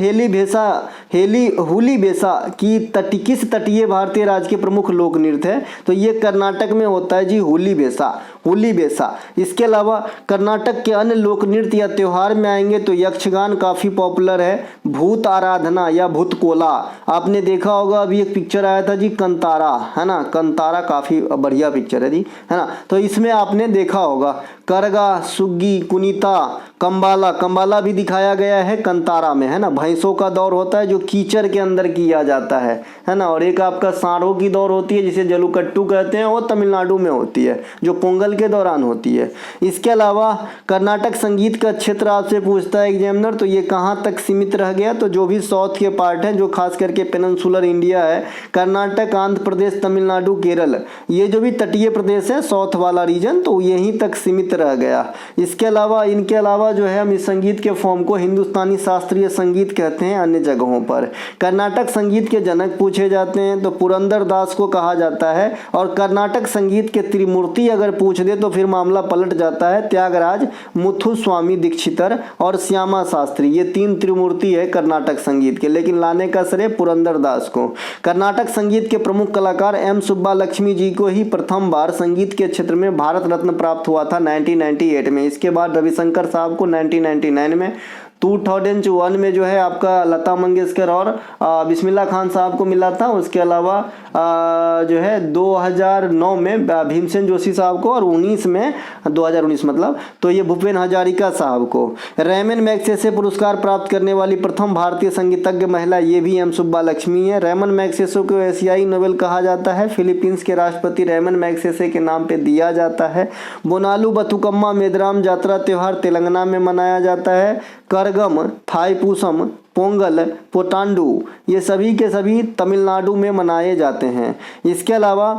हुली बेसा की किस तटीय भारतीय राज्य के प्रमुख लोक नृत्य है? तो ये कर्नाटक में होता है जी, हुली बेसा। इसके अलावा कर्नाटक के अन्य लोक नृत्य या त्योहार में आएंगे तो यक्षगान काफ़ी पॉपुलर है। भूत आराधना या भूतकोला आपने देखा होगा, अभी एक पिक्चर आया था जी कंतारा, है ना। कंतारा काफ़ी बढ़िया पिक्चर है जी, है ना। तो इसमें आपने देखा होगा करगा, सुग्गी, कुनीता, कंबाला भी दिखाया गया है कंतारा में, है ना। भैंसों का दौर होता है जो कीचड़ के अंदर किया जाता है ना। और एक आपका सांडों की दौड़ होती है जिसे जलुकट्टू कहते हैं, वो तमिलनाडु में होती है, जो पोंगल के दौरान होती है। इसके अलावा कर्नाटक संगीत का क्षेत्र आपसे पूछता है एग्जामिनर, तो ये कहाँ तक सीमित रह गया? तो जो भी साउथ के पार्ट हैं, जो खास करके पेनिनसुलर इंडिया है, कर्नाटक, आंध्र प्रदेश, तमिलनाडु, केरल, ये जो भी तटीय प्रदेश है साउथ वाला रीजन, तो यहीं तक सीमित रह गया। इनके अलावा जो है हम इस संगीत के फॉर्म को हिंदुस्तानी शास्त्रीय संगीत कहते हैं अन्य जगहों पर। कर्नाटक संगीत के जनक पूछे जाते हैं तो पुरंदर दास को कहा जाता है। और कर्नाटक संगीत के त्रिमूर्ति अगर पूछ दे तो फिर मामला पलट जाता है। त्यागराज, मुथुस्वामी दीक्षितर और श्यामा शास्त्री, ये 3 त्रिमूर्ति है कर्नाटक संगीत के, लेकिन लाने का श्रेय पुरंदर दास को। कर्नाटक संगीत के प्रमुख कलाकार एम सुब्बालक्ष्मी जी को ही प्रथम बार संगीत के क्षेत्र में भारत रत्न प्राप्त हुआ था 1998 में। इसके बाद रविशंकर साहब को 1999 में, 2001 में जो है आपका लता मंगेशकर और बिस्मिल्लाह खान साहब को मिला था। उसके अलावा जो है 2009 में भीमसेन जोशी साहब को, और 2019 मतलब तो ये भूपेन हजारिका साहब को। रेमन मैग्सेसे पुरस्कार प्राप्त करने वाली प्रथम भारतीय संगीतज्ञ महिला ये भी एम सुब्बालक्ष्मी है। रेमन मैग्सेसे को एशियाई नोबेल कहा जाता है। फिलीपींस के राष्ट्रपति रेमन मैग्सेसे के नाम पे दिया जाता है। बोनालू बथुकम्मा मेदराम जात्रा त्यौहार तेलंगाना में मनाया जाता है। करगम, थाईपुसम, पोंगल, पोटांडू, ये सभी के सभी तमिलनाडु में मनाए जाते हैं। इसके अलावा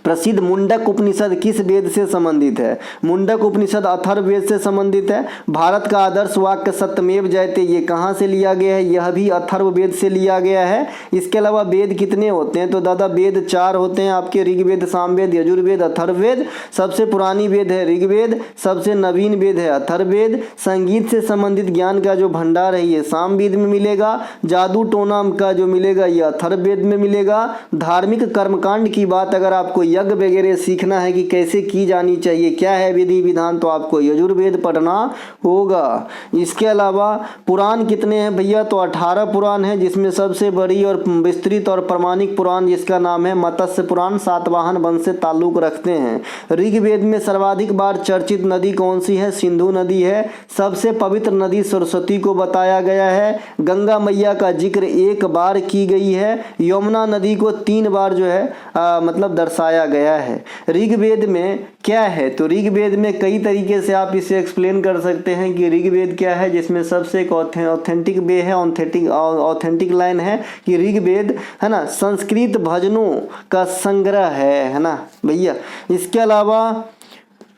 प्रसिद्ध मुंडक उपनिषद किस वेद से संबंधित है? मुंडक उपनिषद अथर्ववेद से संबंधित है। भारत का आदर्श वाक्य सत्यमेव जयते, ये कहाँ से लिया गया है? यह भी अथर्ववेद से लिया गया है। इसके अलावा वेद कितने होते हैं? तो दादा वेद 4 होते हैं आपके, ऋग्वेद, सामवेद, यजुर्वेद, अथर्ववेद। सबसे पुरानी वेद है ऋग्वेद, सबसे नवीन वेद है अथर्ववेद। संगीत से संबंधित ज्ञान का जो भंडार है ये सामवेद में मिलेगा। जादू टोना का जो मिलेगा ये अथर्ववेद में मिलेगा। धार्मिक कर्मकांड की बात अगर आपको यज्ञ वगैरह सीखना है कि कैसे की जानी चाहिए, क्या है विधि विधान, तो आपको यजुर्वेद पढ़ना होगा। इसके अलावा पुराण कितने हैं भैया? तो 18 पुराण है, जिसमें सबसे बड़ी और विस्तृत और प्रमाणिक पुराण जिसका नाम है मत्स्य पुराण, सातवाहन वंश से ताल्लुक रखते हैं। ऋग्वेद में सर्वाधिक बार चर्चित नदी कौन सी है? सिंधु नदी है। सबसे पवित्र नदी सरस्वती को बताया गया है। गंगा मैया का जिक्र 1 बार की गई है। यमुना नदी को 3 बार जो है मतलब दर्शाया गया है। ऋग्वेद में क्या है? तो ऋग्वेद में कई तरीके से आप इसे एक्सप्लेन कर सकते हैं कि ऋग्वेद क्या है, जिसमें सबसे एक ऑथेंटिक वे है, ऑथेंटिक लाइन है कि ऋग्वेद, है ना, संस्कृत भजनों का संग्रह है ना भैया। इसके अलावा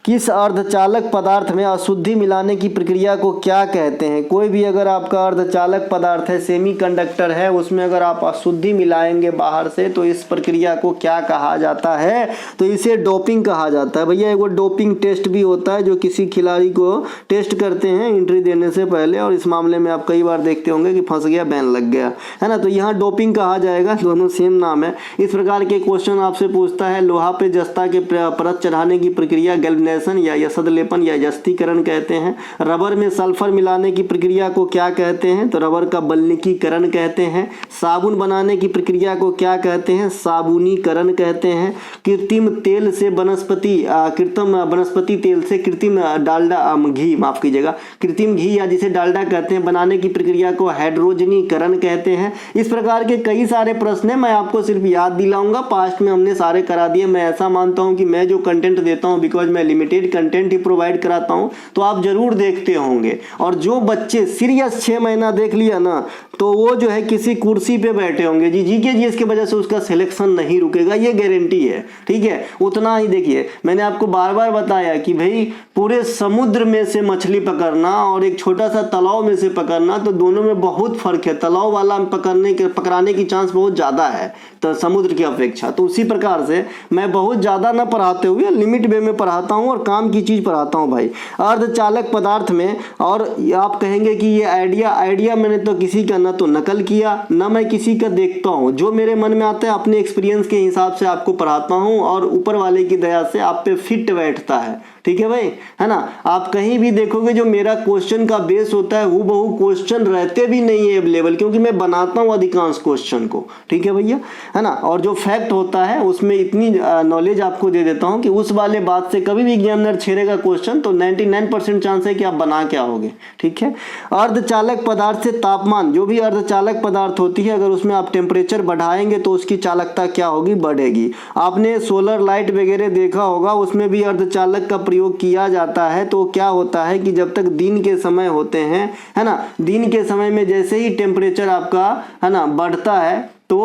किस अर्धचालक पदार्थ में अशुद्धि मिलाने की प्रक्रिया को क्या कहते हैं? कोई भी अगर आपका अर्धचालक पदार्थ है, सेमीकंडक्टर है, उसमें अगर आप अशुद्धि मिलाएंगे बाहर से तो इस प्रक्रिया को क्या कहा जाता है? तो इसे डोपिंग कहा जाता है। भैया एक डोपिंग टेस्ट भी होता है जो किसी खिलाड़ी को टेस्ट करते हैं एंट्री देने से पहले, और इस मामले में आप कई बार देखते होंगे कि फंस गया, बैन लग गया, है ना। तो यहाँ डोपिंग कहा जाएगा, दोनों सेम नाम है। इस प्रकार के क्वेश्चन आपसे पूछता है लोहा पे जस्ता के परत चढ़ाने की प्रक्रिया गैल्वेनाइजेशन या यसदलेपन या यस्तीकरण कहते हैं। रबर में सल्फर मिलाने की प्रक्रिया को क्या कहते हैं? तो रबर का बलनीकीकरण कहते हैं। साबुन बनाने की प्रक्रिया को क्या कहते हैं? साबुनीकरण कहते हैं। कृत्रिम तेल से कृत्रिम वनस्पति तेल से कृत्रिम डालडा घी, माफ कीजिएगा, कृत्रिम घी या जिसे डालडा कहते हैं, बनाने की प्रक्रिया को हाइड्रोजनीकरण कहते हैं। इस प्रकार के कई सारे प्रश्न हैं, मैं आपको सिर्फ याद दिलाऊंगा, पास्ट में हमने सारे करा दिए। मैं ऐसा मानता हूं कि मैं जो कंटेंट देता हूं, बिकॉज मैं लिमिटेड कंटेंट ही प्रोवाइड कराता हूं, तो आप जरूर देखते होंगे। और जो बच्चे सीरियस 6 महीना देख लिया ना, तो वो जो है किसी कुर्सी पे बैठे होंगे जी, जीके जीएस की वजह से उसका सिलेक्शन नहीं रुकेगा, ये गारंटी है, ठीक है। उतना ही देखिए, मैंने आपको बार बार बताया कि भाई पूरे समुद्र में से मछली पकड़ना और एक छोटा सा तालाब में से पकड़ना, तो दोनों में बहुत फर्क है। तालाब वाला पकड़ाने की चांस बहुत ज़्यादा है तो समुद्र की अपेक्षा। तो उसी प्रकार से मैं बहुत ज़्यादा ना पढ़ाते हुए लिमिट वे में पढ़ाता हूँ और काम की चीज़ पढ़ाता हूँ भाई। अर्धचालक पदार्थ में, और आप कहेंगे कि ये आइडिया मैंने तो किसी का ना तो नकल किया ना मैं किसी का देखता हूँ, जो मेरे मन में आता है अपने एक्सपीरियंस के हिसाब से आपको पढ़ाता हूँ और ऊपर वाले की दया से आप पे फिट बैठता है, ठीक है भाई, है ना। आप कहीं भी देखोगे जो मेरा क्वेश्चन का बेस होता है हूबहू क्वेश्चन रहते भी नहीं है अवेलेबल, क्योंकि मैं बनाता हूँ अधिकांश क्वेश्चन को, ठीक है भैया, है ना। और जो फैक्ट होता है उसमें इतनी नॉलेज आपको दे देता हूँ कि उस वाले बात से कभी भी एग्जामिनर छेड़ेगा क्वेश्चन तो 99% चांस है कि आप बना के आओगे, ठीक है। अर्धचालक पदार्थ से तापमान, जो भी अर्धचालक पदार्थ होती है, अगर उसमें आप टेम्परेचर बढ़ाएंगे तो उसकी चालकता क्या होगी? बढ़ेगी। आपने सोलर लाइट वगैरह देखा होगा, उसमें भी अर्धचालक का प्रयोग किया जाता है। तो क्या होता है कि जब तक दिन के समय होते हैं, है ना, दिन के समय में जैसे ही टेम्परेचर आपका, है ना, बढ़ता है तो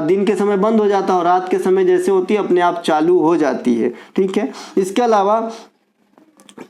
दिन के समय बंद हो जाता है और रात के समय जैसे होती है अपने आप चालू हो जाती है, ठीक है। इसके अलावा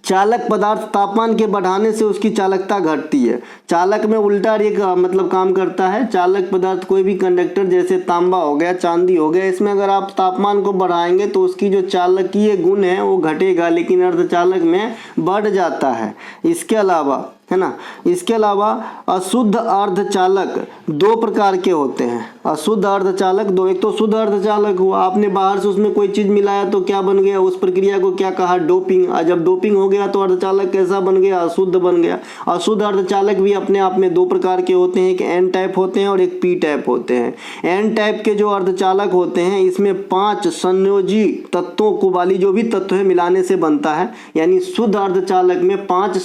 चालक पदार्थ तापमान के बढ़ाने से उसकी चालकता घटती है। चालक में उल्टा एक मतलब काम करता है। चालक पदार्थ कोई भी कंडक्टर जैसे तांबा हो गया, चांदी हो गया, इसमें अगर आप तापमान को बढ़ाएंगे तो उसकी जो चालकीय गुण है वो घटेगा, लेकिन अर्धचालक में बढ़ जाता है। इसके अलावा, है ना, इसके अलावा अशुद्ध अर्धचालक 2 प्रकार के होते हैं। अशुद्ध अर्धचालक दो, एक तो शुद्ध अर्धचालक हुआ, आपने बाहर से उसमें कोई चीज मिलाया तो क्या बन गया? उस प्रक्रिया को क्या कहा? डोपिंग। जब डोपिंग हो गया तो अर्धचालक कैसा बन गया? अशुद्ध बन गया। अशुद्ध अर्धचालक भी अपने आप में 2 प्रकार के होते हैं, एक एन टाइप होते हैं और एक पी टाइप होते हैं। एन टाइप के जो अर्धचालक होते हैं इसमें 5 संयोजी तत्वों को वाली जो भी तत्व है मिलाने से बनता है, यानी शुद्ध अर्धचालक में 5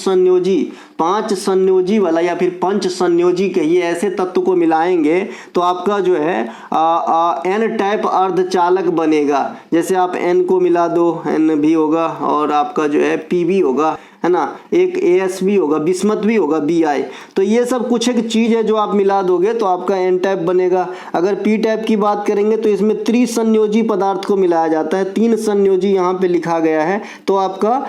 संयोजी वाला या फिर पंच संयोजी कहिए, ऐसे तत्व को मिलाएंगे तो आपका जो है एन टाइप अर्धचालक बनेगा। जैसे आप एन को मिला दो, एन भी होगा, और आपका जो है पी भी होगा, है ना, एक AS भी होगा, बिस्मत भी होगा, BI। तो ये सब कुछ एक चीज़ है जो आप मिला दोगे तो आपका एन टाइप बनेगा। अगर पी टाइप की बात करेंगे तो इसमें त्रिसंयोजी पदार्थ को मिलाया जाता है, 3 संयोजी यहाँ पे लिखा गया है, तो आपका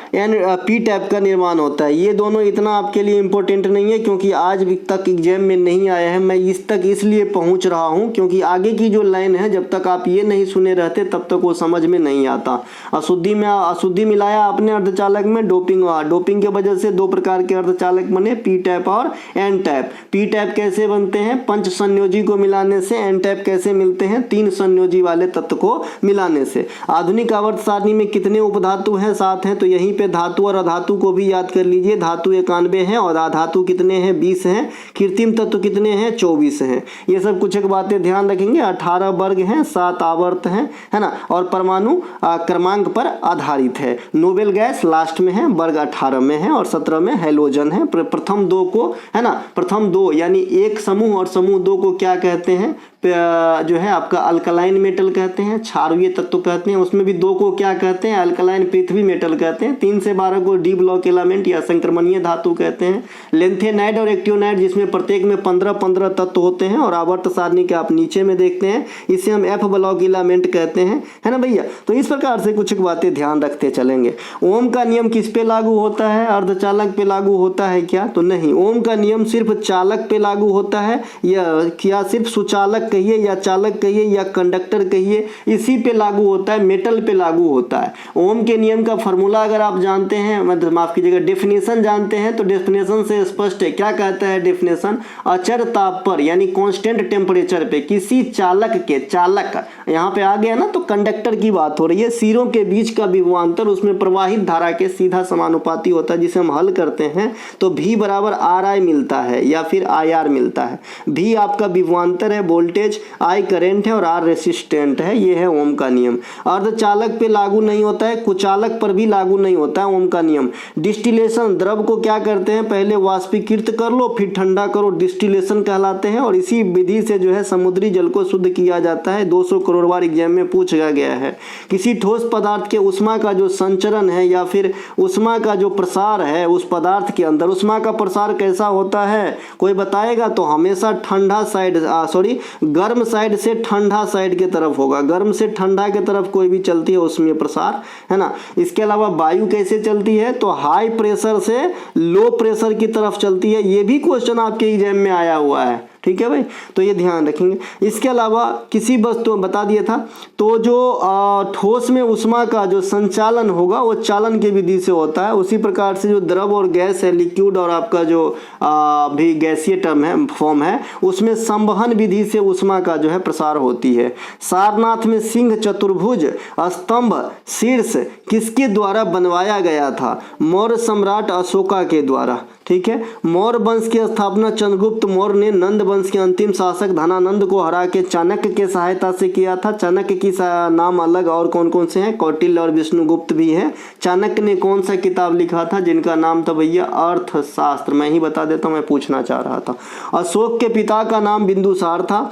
पी टाइप का निर्माण होता है। ये दोनों इतना आपके लिए इंपॉर्टेंट नहीं है क्योंकि आज तक एग्जाम में नहीं आया है। मैं इस तक इसलिए पहुँच रहा हूँ क्योंकि आगे की जो लाइन है जब तक आप ये नहीं सुने रहते तब तक वो समझ में नहीं आता। अशुद्धि मिलाया आपने अर्धचालक में, डोपिंग के वजह से 2 प्रकार के अर्धचालक बने, पी टाइप और एन टाइप। पी टाइप कैसे बनते हैं? 5 संयोजी को मिलाने से। एन टाइप कैसे मिलते हैं? 3 संयोजी वाले तत्व को मिलाने से। आधुनिक आवर्त सारणी में कितने उपधातु हैं? 7 हैं। तो यहीं पे धातु और अधातु को भी याद कर लीजिए। धातु 91 है और अधातु कितने हैं? 20 हैं। कृत्रिम तत्व कितने हैं? 24 हैं। ये सब कुछ एक बातें ध्यान रखेंगे। 18 वर्ग हैं, 7 आवर्त हैं, है ना, और परमाणु क्रमांक पर आधारित है। नोबेल गैस लास्ट में है, वर्ग 18 में है, और 17 में हैलोजन है। प्रथम 2 को, है ना, प्रथम 2 यानी एक समूह और समूह 2 को क्या कहते हैं? जो है आपका अल्कलाइन मेटल कहते हैं, क्षारीय तत्व कहते हैं। उसमें भी 2 को क्या कहते हैं, अल्कलाइन पृथ्वी मेटल कहते हैं। 3 से 12 को डी ब्लॉक एलिमेंट या संक्रमणीय धातु कहते हैं। लेंथेनाइड और एक्टियोनाइड जिसमें प्रत्येक में 15-15 तत्व होते हैं और आवर्त सारणी के आप नीचे में देखते हैं, इसे हम एफ ब्लॉक एलिमेंट कहते हैं, है ना भैया। तो इस प्रकार से कुछ बातें ध्यान रखते चलेंगे। ओम का नियम किस पे लागू होता है, अर्धचालक पे लागू होता है क्या, तो नहीं, ओम का नियम सिर्फ चालक पे लागू होता है, या सिर्फ सुचालक कहिए या चालक कहिए या कंडक्टर कहिए, इसी पे लागू होता है, मेटल पे लागू होता है। ओम के नियम का फॉर्मूला अगर आप जानते हैं, मतलब माफ कीजिएगा डेफिनेशन जानते हैं, तो डेफिनेशन से स्पष्ट है। क्या कहता है डेफिनेशन, अचर ताप पर यानी कांस्टेंट टेम्परेचर पे किसी चालक के, चालक यहाँ पे आ गया ना, तो कंडक्टर की बात हो रही है, सिरों के बीच का विभवांतर उसमें प्रवाहित धारा के सीधा समानुपाती होता है, जिसे हम हल करते हैं तो V बराबर RI मिलता है या फिर IR मिलता है। V आपका विभवांतर है, वोल्टेज, I करंट है और R रेसिस्टेंट है। ये है ओम का नियम। अर्धचालक पे लागू नहीं होता है, कुचालक पर भी लागू नहीं होता है ओम का नियम। डिस्टिलेशन, द्रव को क्या करते हैं, पहले वाष्पीकृत कर लो फिर ठंडा करो, डिस्टिलेशन कहलाते हैं। और इसी विधि से जो है समुद्री जल को शुद्ध किया जाता है। 200 करोड़ बार एग्जाम में पूछा गया है। किसी ठोस पदार्थ के उष्मा का जो संचरण है या फिर उष्मा का जो प्रसार है उस पदार्थ के अंदर, उष्मा का प्रसार कैसा होता है कोई बताएगा, तो हमेशा ठंडा साइड गर्म साइड से ठंडा साइड की तरफ होगा। गर्म से ठंडा की तरफ कोई भी चलती है उसमें प्रसार, है ना। इसके अलावा वायु कैसे चलती है, तो हाई प्रेशर से लो प्रेशर की तरफ चलती है। ये भी क्वेश्चन आपके एग्जाम में आया हुआ है, ठीक है भाई, तो ये ध्यान रखेंगे। इसके अलावा किसी वस्तु बता दिया था, तो जो ठोस में उष्मा का जो संचालन होगा वो चालन की विधि से होता है। उसी प्रकार से जो द्रव और गैस है, लिक्विड और आपका जो भी गैसीय टर्म है, फॉर्म है, उसमें संवहन विधि से उष्मा का जो है प्रसार होती है। सारनाथ में सिंह चतुर्भुज स्तंभ शीर्ष किसके द्वारा बनवाया गया था, मौर्य सम्राट अशोका के द्वारा, ठीक है। मौर्य वंश की स्थापना चंद्रगुप्त मौर्य ने नंद वंश के अंतिम शासक धनानंद को हरा के चाणक्य के सहायता से किया था। चाणक्य की नाम अलग और कौन कौन से हैं, कौटिल्य और विष्णुगुप्त भी हैं। चाणक्य ने कौन सा किताब लिखा था, जिनका नाम था भैया अर्थशास्त्र। मैं ही बता देता हूं, मैं पूछना चाह रहा था। अशोक के पिता का नाम बिंदुसार था।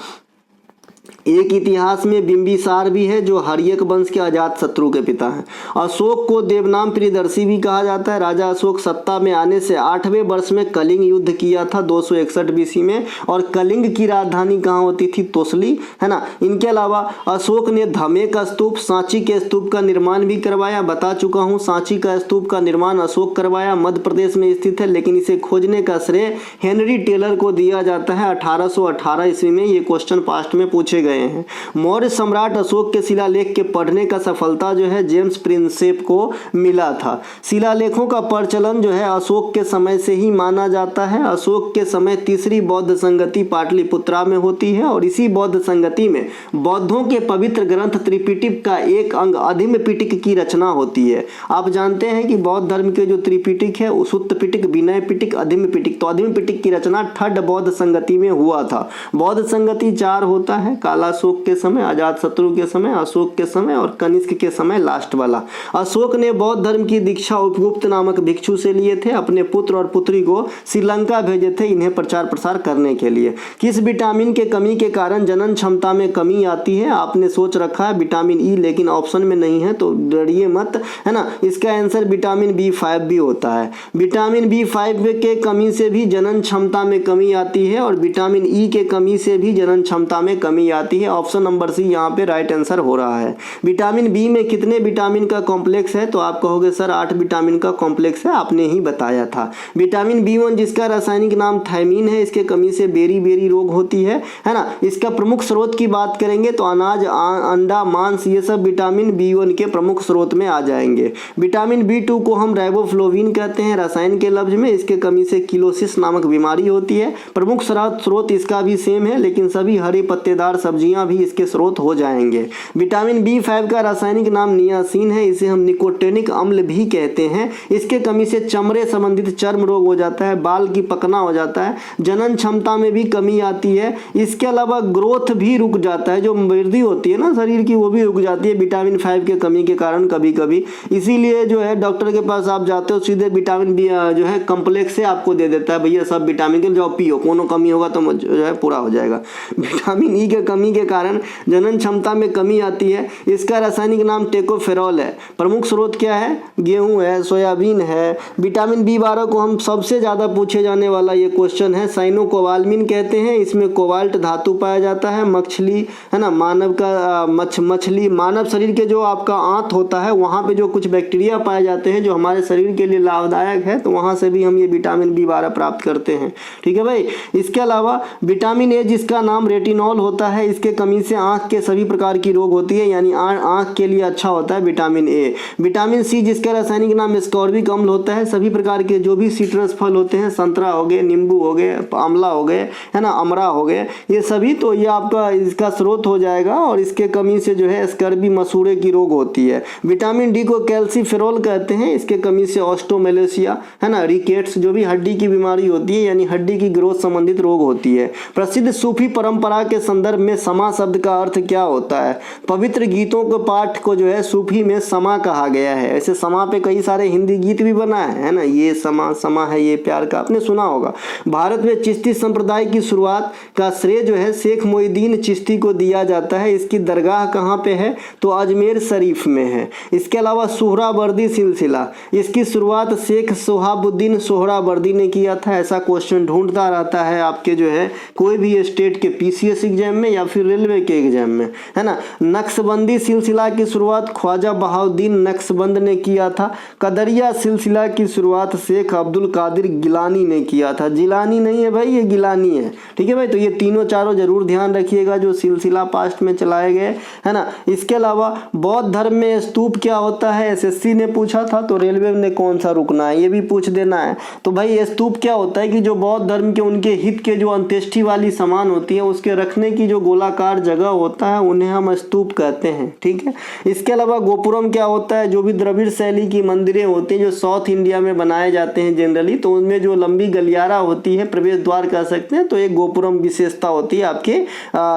एक इतिहास में बिंबिसार भी है जो हर्यक वंश के अजात शत्रु के पिता हैं। अशोक को देवनाम प्रियदर्शी भी कहा जाता है। राजा अशोक सत्ता में आने से 8वें वर्ष में कलिंग युद्ध किया था 261 BC में, और कलिंग की राजधानी कहाँ होती थी, तोसली, है ना। इनके अलावा अशोक ने धमे का स्तूप, सांची के स्तूप का निर्माण भी करवाया। बता चुका हूँ, सांची का स्तूप का निर्माण अशोक करवाया, मध्य प्रदेश में स्थित है, लेकिन इसे खोजने का श्रेय हेनरी टेलर को दिया जाता है। 1818 ईस्वी में ये क्वेश्चन पास्ट में पूछे गए हैं। मौर्य सम्राट अशोक के शिलालेख के पढ़ने का सफलता जो है जेम्स प्रिंसेप को मिला था। शिलालेखों का प्रचलन जो है अशोक के समय से ही माना जाता है। अशोक के समय तीसरी बौद्ध संगति पाटलिपुत्रा में होती है, और इसी बौद्ध संगति में बौद्धों के पवित्र ग्रंथ त्रिपिटक का एक अंग अधिम पिटक की रचना होती है। आप जानते हैं कि बौद्ध धर्म के जो त्रिपिटक है, सुत्त पिटक, विनय पिटक, अधिम पिटक, तो अधिम पिटक की रचना ठड बौद्ध संगति में हुआ था। बौद्ध संगति 4 होता है, कालाशोक के समय, अजातशत्रु के समय, अशोक के समय और कनिष्क के समय लास्ट वाला। अशोक ने बौद्ध धर्म की दीक्षा उपगुप्त नामक भिक्षु से लिए थे। अपने पुत्र और पुत्री को श्रीलंका भेजे थे इन्हें प्रचार प्रसार करने के लिए। किस विटामिन के कमी के कारण जनन क्षमता में कमी आती है, आपने सोच रखा है विटामिन ई, लेकिन ऑप्शन में नहीं है तो डरिए मत, है ना। इसका आंसर विटामिन B5 भी होता है। विटामिन B5 के कमी से भी जनन क्षमता में कमी आती है, और विटामिन ई के कमी से भी जनन क्षमता में कमी आती है। ऑप्शन नंबर सी यहाँ पे राइट आंसर हो रहा है। विटामिन बी में कितने विटामिन का कॉम्प्लेक्स है, तो आप कहोगे सर 8 विटामिन का कॉम्प्लेक्स है, आपने ही बताया था। विटामिन B1 जिसका रासायनिक नाम थायमीन है, इसके कमी से बेरी रोग होती है ना। इसका प्रमुख स्रोत की बात करेंगे तो अनाज, अंडा, मांस, ये सब विटामिन B1 के प्रमुख स्रोत में आ जाएंगे। विटामिन B2 को हम राइबोफ्लोविन कहते हैं रसायन के लफ्ज में। इसके कमी से किलोसिस नामक बीमारी होती है। प्रमुख स्रोत इसका भी सेम है, लेकिन सभी हरे पत्तेदार सब्जी सब्जियां भी इसके स्रोत हो जाएंगे। विटामिन B5 का रासायनिक नाम नियासिन है, इसे हम निकोटिनिक अम्ल भी कहते हैं। इसके कमी से चमड़े संबंधित चर्म रोग हो जाता है, बाल की पकना हो जाता है, जनन क्षमता में भी कमी आती है। इसके अलावा ग्रोथ भी रुक जाता है, जो वृद्धि होती है ना शरीर की वो भी रुक जाती है विटामिन 5 के कमी के कारण कभी कभी। इसीलिए जो है डॉक्टर के पास आप जाते हो सीधे विटामिन बी जो है कम्प्लेक्स से आपको दे देता है, भैया सब विटामिन के जाओ पियो, कोनो कमी होगा तो जो है पूरा हो जाएगा। विटामिन ई के कमी के कारण जनन क्षमता में कमी आती है। इसका रासायनिक नाम टेकोफेरॉल है। प्रमुख स्रोत क्या है? गेहूं है, सोयाबीन है। विटामिन B12 को हम सबसे ज़्यादा पूछे जाने वाला ये क्वेश्चन है, साइनोकोबाल्मिन कहते हैं। इसमें कोबाल्ट धातु पाया जाता है। मछली है ना, मानव का मछली मानव शरीर के जो आपका आंत होता है वहाँ पे जो कुछ बैक्टीरिया पाए जाते हैं जो हमारे शरीर के लिए लाभदायक है, तो वहाँ से भी हम ये विटामिन B12 प्राप्त करते हैं। ठीक है भाई। इसके अलावा विटामिन ए जिसका नाम रेटिनॉल होता है, इसके कमी से आँख के सभी प्रकार की रोग होती है, यानी आँख के लिए अच्छा होता है विटामिन ए। विटामिन सी जिसका रासायनिक नाम एस्कॉर्बिक अम्ल होता है, सभी प्रकार के जो भी सिट्रस फल होते हैं, संतरा हो गए, नींबू हो गए, आंवला हो गए, है ना, अमरा हो गए, ये सभी तो ये आपका इसका स्रोत हो जाएगा। और इसके कमी से जो है स्कर्बी मसूड़े की रोग होती है। विटामिन डी को कैल्सीफेरॉल कहते हैं, इसके कमी से ऑस्टोमेलेशिया है ना, रिकेट्स जो भी हड्डी की बीमारी होती है यानी हड्डी की ग्रोथ संबंधित रोग होती है। प्रसिद्ध सूफी परंपरा के संदर्भ में समा शब्द का अर्थ क्या होता है? पवित्र गीतों के पाठ को जो है सूफी में समा कहा गया है। ऐसे समा पे कई सारे हिंदी गीत भी बना है ना, ये समा समा है ये प्यार का, आपने सुना होगा। भारत में चिश्ती संप्रदाय की शुरुआत का श्रेय जो है शेख मोइनुद्दीन चिश्ती को दिया जाता है। इसकी दरगाह कहाँ पे है? तो अजमेर शरीफ में है। इसके अलावा सोहरावर्दी सिलसिला, इसकी शुरुआत शेख सोहाबुद्दीन सोहरावर्दी ने किया था। ऐसा क्वेश्चन ढूंढता रहता है आपके जो है कोई भी स्टेट के PCS एग्जाम में या फिर रेलवे के एग्जाम में, है ना। नक्शबंदी सिलसिला की शुरुआत ख्वाजा बहाउद्दीन नक्शबंद ने किया था। कदरिया सिलसिला की शुरुआत शेख अब्दुल कादिर गिलानी ने किया था। जिलानी नहीं है भाई, ये गिलानी है। ठीक है भाई, तो ये तीनों चारों जरूर ध्यान रखिएगा जो सिलसिला पास्ट में चलाए गए, है ना। इसके अलावा बौद्ध धर्म में स्तूप क्या होता है? SSC ने पूछा था, तो रेलवे ने कौन सा रुकना है ये भी पूछ देना है। तो भाई स्तूप क्या होता है कि जो बौद्ध धर्म के उनके हित के जो अंत्येष्टि वाली सामान होती है उसके रखने की जो गोलाकार जगह होता है उन्हें हम स्तूप कहते हैं। ठीक है। इसके अलावा गोपुरम क्या होता है? जो भी द्रविड़ शैली की मंदिरें होती हैं जो साउथ इंडिया में बनाए जाते हैं जनरली, तो उनमें जो लंबी गलियारा होती है, प्रवेश द्वार कह सकते हैं, तो एक गोपुरम विशेषता होती है आपके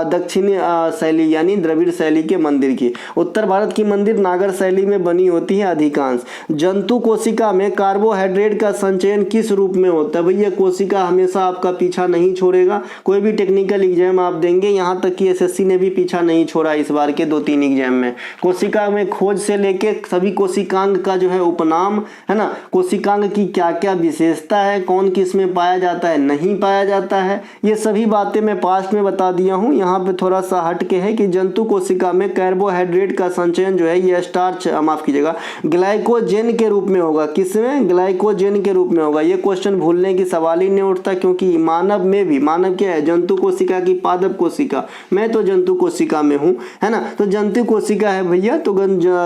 दक्षिणी शैली यानी द्रविड़ शैली के मंदिर की। उत्तर भारत की मंदिर नागर शैली में बनी होती है अधिकांश। जंतु कोशिका में कार्बोहाइड्रेट का संचयन किस रूप में होता है? भैया कोशिका हमेशा आपका पीछा नहीं छोड़ेगा। कोई भी टेक्निकल एग्जाम आप देंगे, यहाँ तक कि SSC ने भी पीछा नहीं छोड़ा इस बार के 2-3 एग्जाम में। कोशिका में खोज से लेके सभी कोशिकांग का जो है उपनाम, है ना, कोशिकांग की क्या क्या विशेषता है, कौन किस में पाया जाता है, नहीं पाया जाता है, ये सभी बातें मैं पास्ट में बता दिया हूँ। यहाँ पे थोड़ा सा हट के है कि जंतु कोशिका में कार्बोहाइड्रेट का संचयन जो है ये स्टार्च माफ कीजिएगा ग्लाइकोजेन के रूप में होगा। किसमें? ग्लाइकोजेन के रूप में होगा। ये क्वेश्चन भूलने की सवाल ही नहीं उठता, क्योंकि मानव में भी, मानव क्या है? जंतु कोशिका की पादप कोशिका, मैं तो जंतु कोशिका में हूँ, है ना। तो जंतु कोशिका है भैया, तो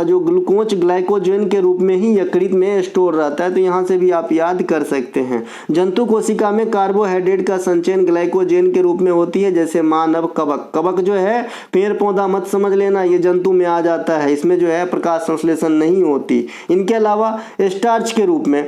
जो ग्लूकोज ग्लाइकोजेन के रूप में ही यकृत में स्टोर रहता है, तो यहाँ से भी आप याद कर सकते हैं। जंतु कोशिका में कार्बोहाइड्रेट का संचयन ग्लाइकोजेन के रूप में होती है, जैसे मानव कवक। कवक जो है पेड़ पौधा मत समझ लेना, ये जंतु में आ जाता है, इसमें जो है प्रकाश संश्लेषण नहीं होती। इनके अलावा स्टार्च के रूप में,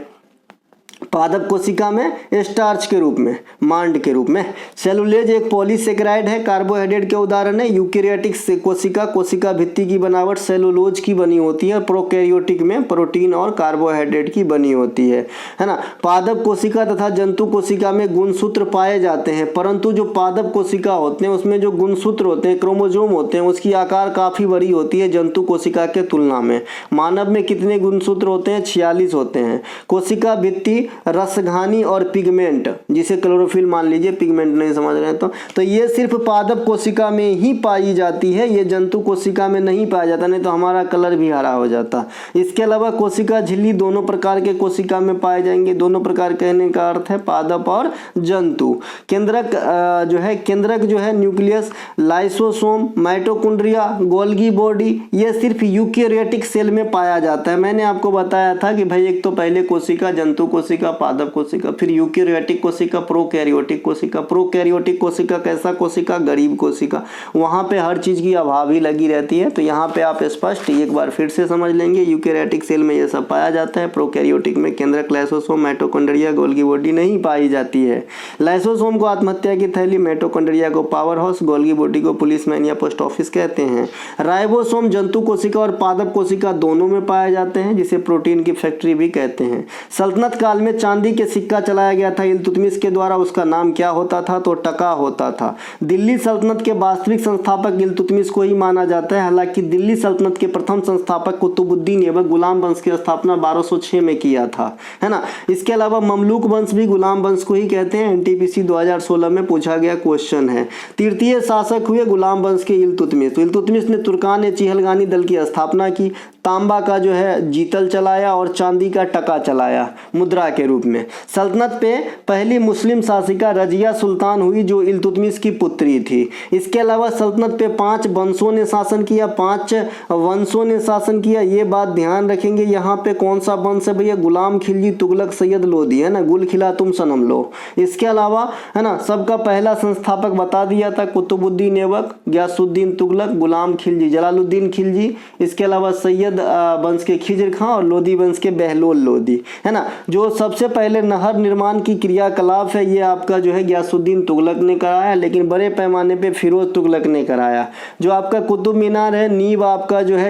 पादप कोशिका में स्टार्च के रूप में, मांड के रूप में। सेलुलोज एक पॉलीसेकेराइड है, कार्बोहाइड्रेट के उदाहरण है। यूकेरियोटिक कोशिका, कोशिका भित्ति की बनावट सेलुलोज की बनी होती है। प्रोकैरियोटिक में प्रोटीन और कार्बोहाइड्रेट की बनी होती है ना। पादप कोशिका तथा जंतु कोशिका में गुणसूत्र पाए जाते हैं, परंतु जो पादप कोशिका होते हैं उसमें जो गुणसूत्र होते हैं, क्रोमोजोम होते हैं, उसकी आकार काफी बड़ी होती है जंतु कोशिका के तुलना में। मानव में कितने गुणसूत्र होते हैं? 46 होते हैं। कोशिका भित्ति, रसघानी और पिगमेंट, जिसे क्लोरोफिल मान लीजिए, पिगमेंट नहीं समझ रहे हैं तो ये सिर्फ पादप कोशिका में ही पाई जाती है, ये जंतु कोशिका में नहीं पाया जाता, नहीं तो हमारा कलर भी हरा हो जाता। इसके अलावा कोशिका झिल्ली दोनों प्रकार के कोशिका में पाए जाएंगे। दोनों प्रकार कहने का अर्थ है पादप और जंतु। केंद्रक जो है nucleus, lysosome, mitochondria, Golgi body, ये सिर्फ यूकेरियोटिक सेल में पाया जाता है। मैंने आपको बताया था कि भाई एक तो पहले कोशिका जंतु कोशिका कोशिका, पादप कोशिका। फिर यूकेरियोटिक कोशिका, प्रोकैरियोटिक कोशिका। प्रोकैरियोटिक कोशिका कैसा कोशिका? गरीब कोशिका। वहाँ पे हर चीज़ की अभाव ही लगी रहती है। तो यहाँ पे आप स्पष्ट एक बार फिर से समझ लेंगे, यूकेरियोटिक सेल में ये सब पाया जाता है। प्रोकैरियोटिक में केंद्रक, लाइसोसोम, माइटोकॉन्ड्रिया, गोल्गी बॉडी नहीं पाई जाती है। लाइसोसोम को आत्महत्या की थैली, माइटोकॉन्ड्रिया को पावर हाउस, गोल्गी बॉडी को पुलिसमैन या पोस्ट ऑफिस कहते हैं। राइबोसोम जंतु कोशिका और पादप कोशिका दोनों में पाए जाते हैं, जिसे प्रोटीन की फैक्ट्री भी कहते हैं। सल्तनत काल में चांदी के सिक्का चलाया गया था इल्तुतमिश के द्वारा, उसका नाम क्या होता था? तो टका होता था। दिल्ली सल्तनत के वास्तविक संस्थापक इल्तुतमिश को ही माना जाता है। हालांकि दिल्ली सल्तनत के प्रथम संस्थापक कुतुबुद्दीन ऐबक गुलाम वंश की स्थापना 1206 में किया था, है ना। इसके अलावा ममलूक वंश भी गुलाम वंश को ही कहते हैं। एनटीपीसी 2016 में पूछा गया क्वेश्चन है। तृतीय शासक हुए गुलाम वंश के इल्तुतमिश। तो इल्तुतमिश ने तुर्कान चिहलगानी दल की स्थापना की, तांबा का जो है जीतल चलाया और चांदी का टका चलाया मुद्रा के रूप में। सल्तनत पे पहली मुस्लिम शासिका रजिया सुल्तान हुई, जो इल्तुतमिश की पुत्री थी। इसके अलावा सल्तनत पे 5 वंशों ने शासन किया, 5 वंशों ने शासन किया। ये बात ध्यान रखेंगे, यहाँ पे कौन सा वंश है भैया? गुलाम खिलजी, तुगलक, सैयद लोदी, है ना। गुल खिला तुम सनम लो। इसके अलावा है ना, सबका पहला संस्थापक बता दिया था, कुतुबुद्दीन ऐबक, गयासुद्दीन तुगलक, गुलाम खिलजी, जलालुद्दीन खिलजी। इसके अलावा सैयद वंश के खिजर खां और लोदी वंश के बहलोल लोदी, है ना। जो सबसे पहले नहर निर्माण की क्रियाकलाप है, ये आपका जो है गयासुद्दीन तुगलक ने कराया, लेकिन बड़े पैमाने पे फिरोज तुगलक ने कराया। जो आपका कुतुब मीनार है, नींव आपका जो है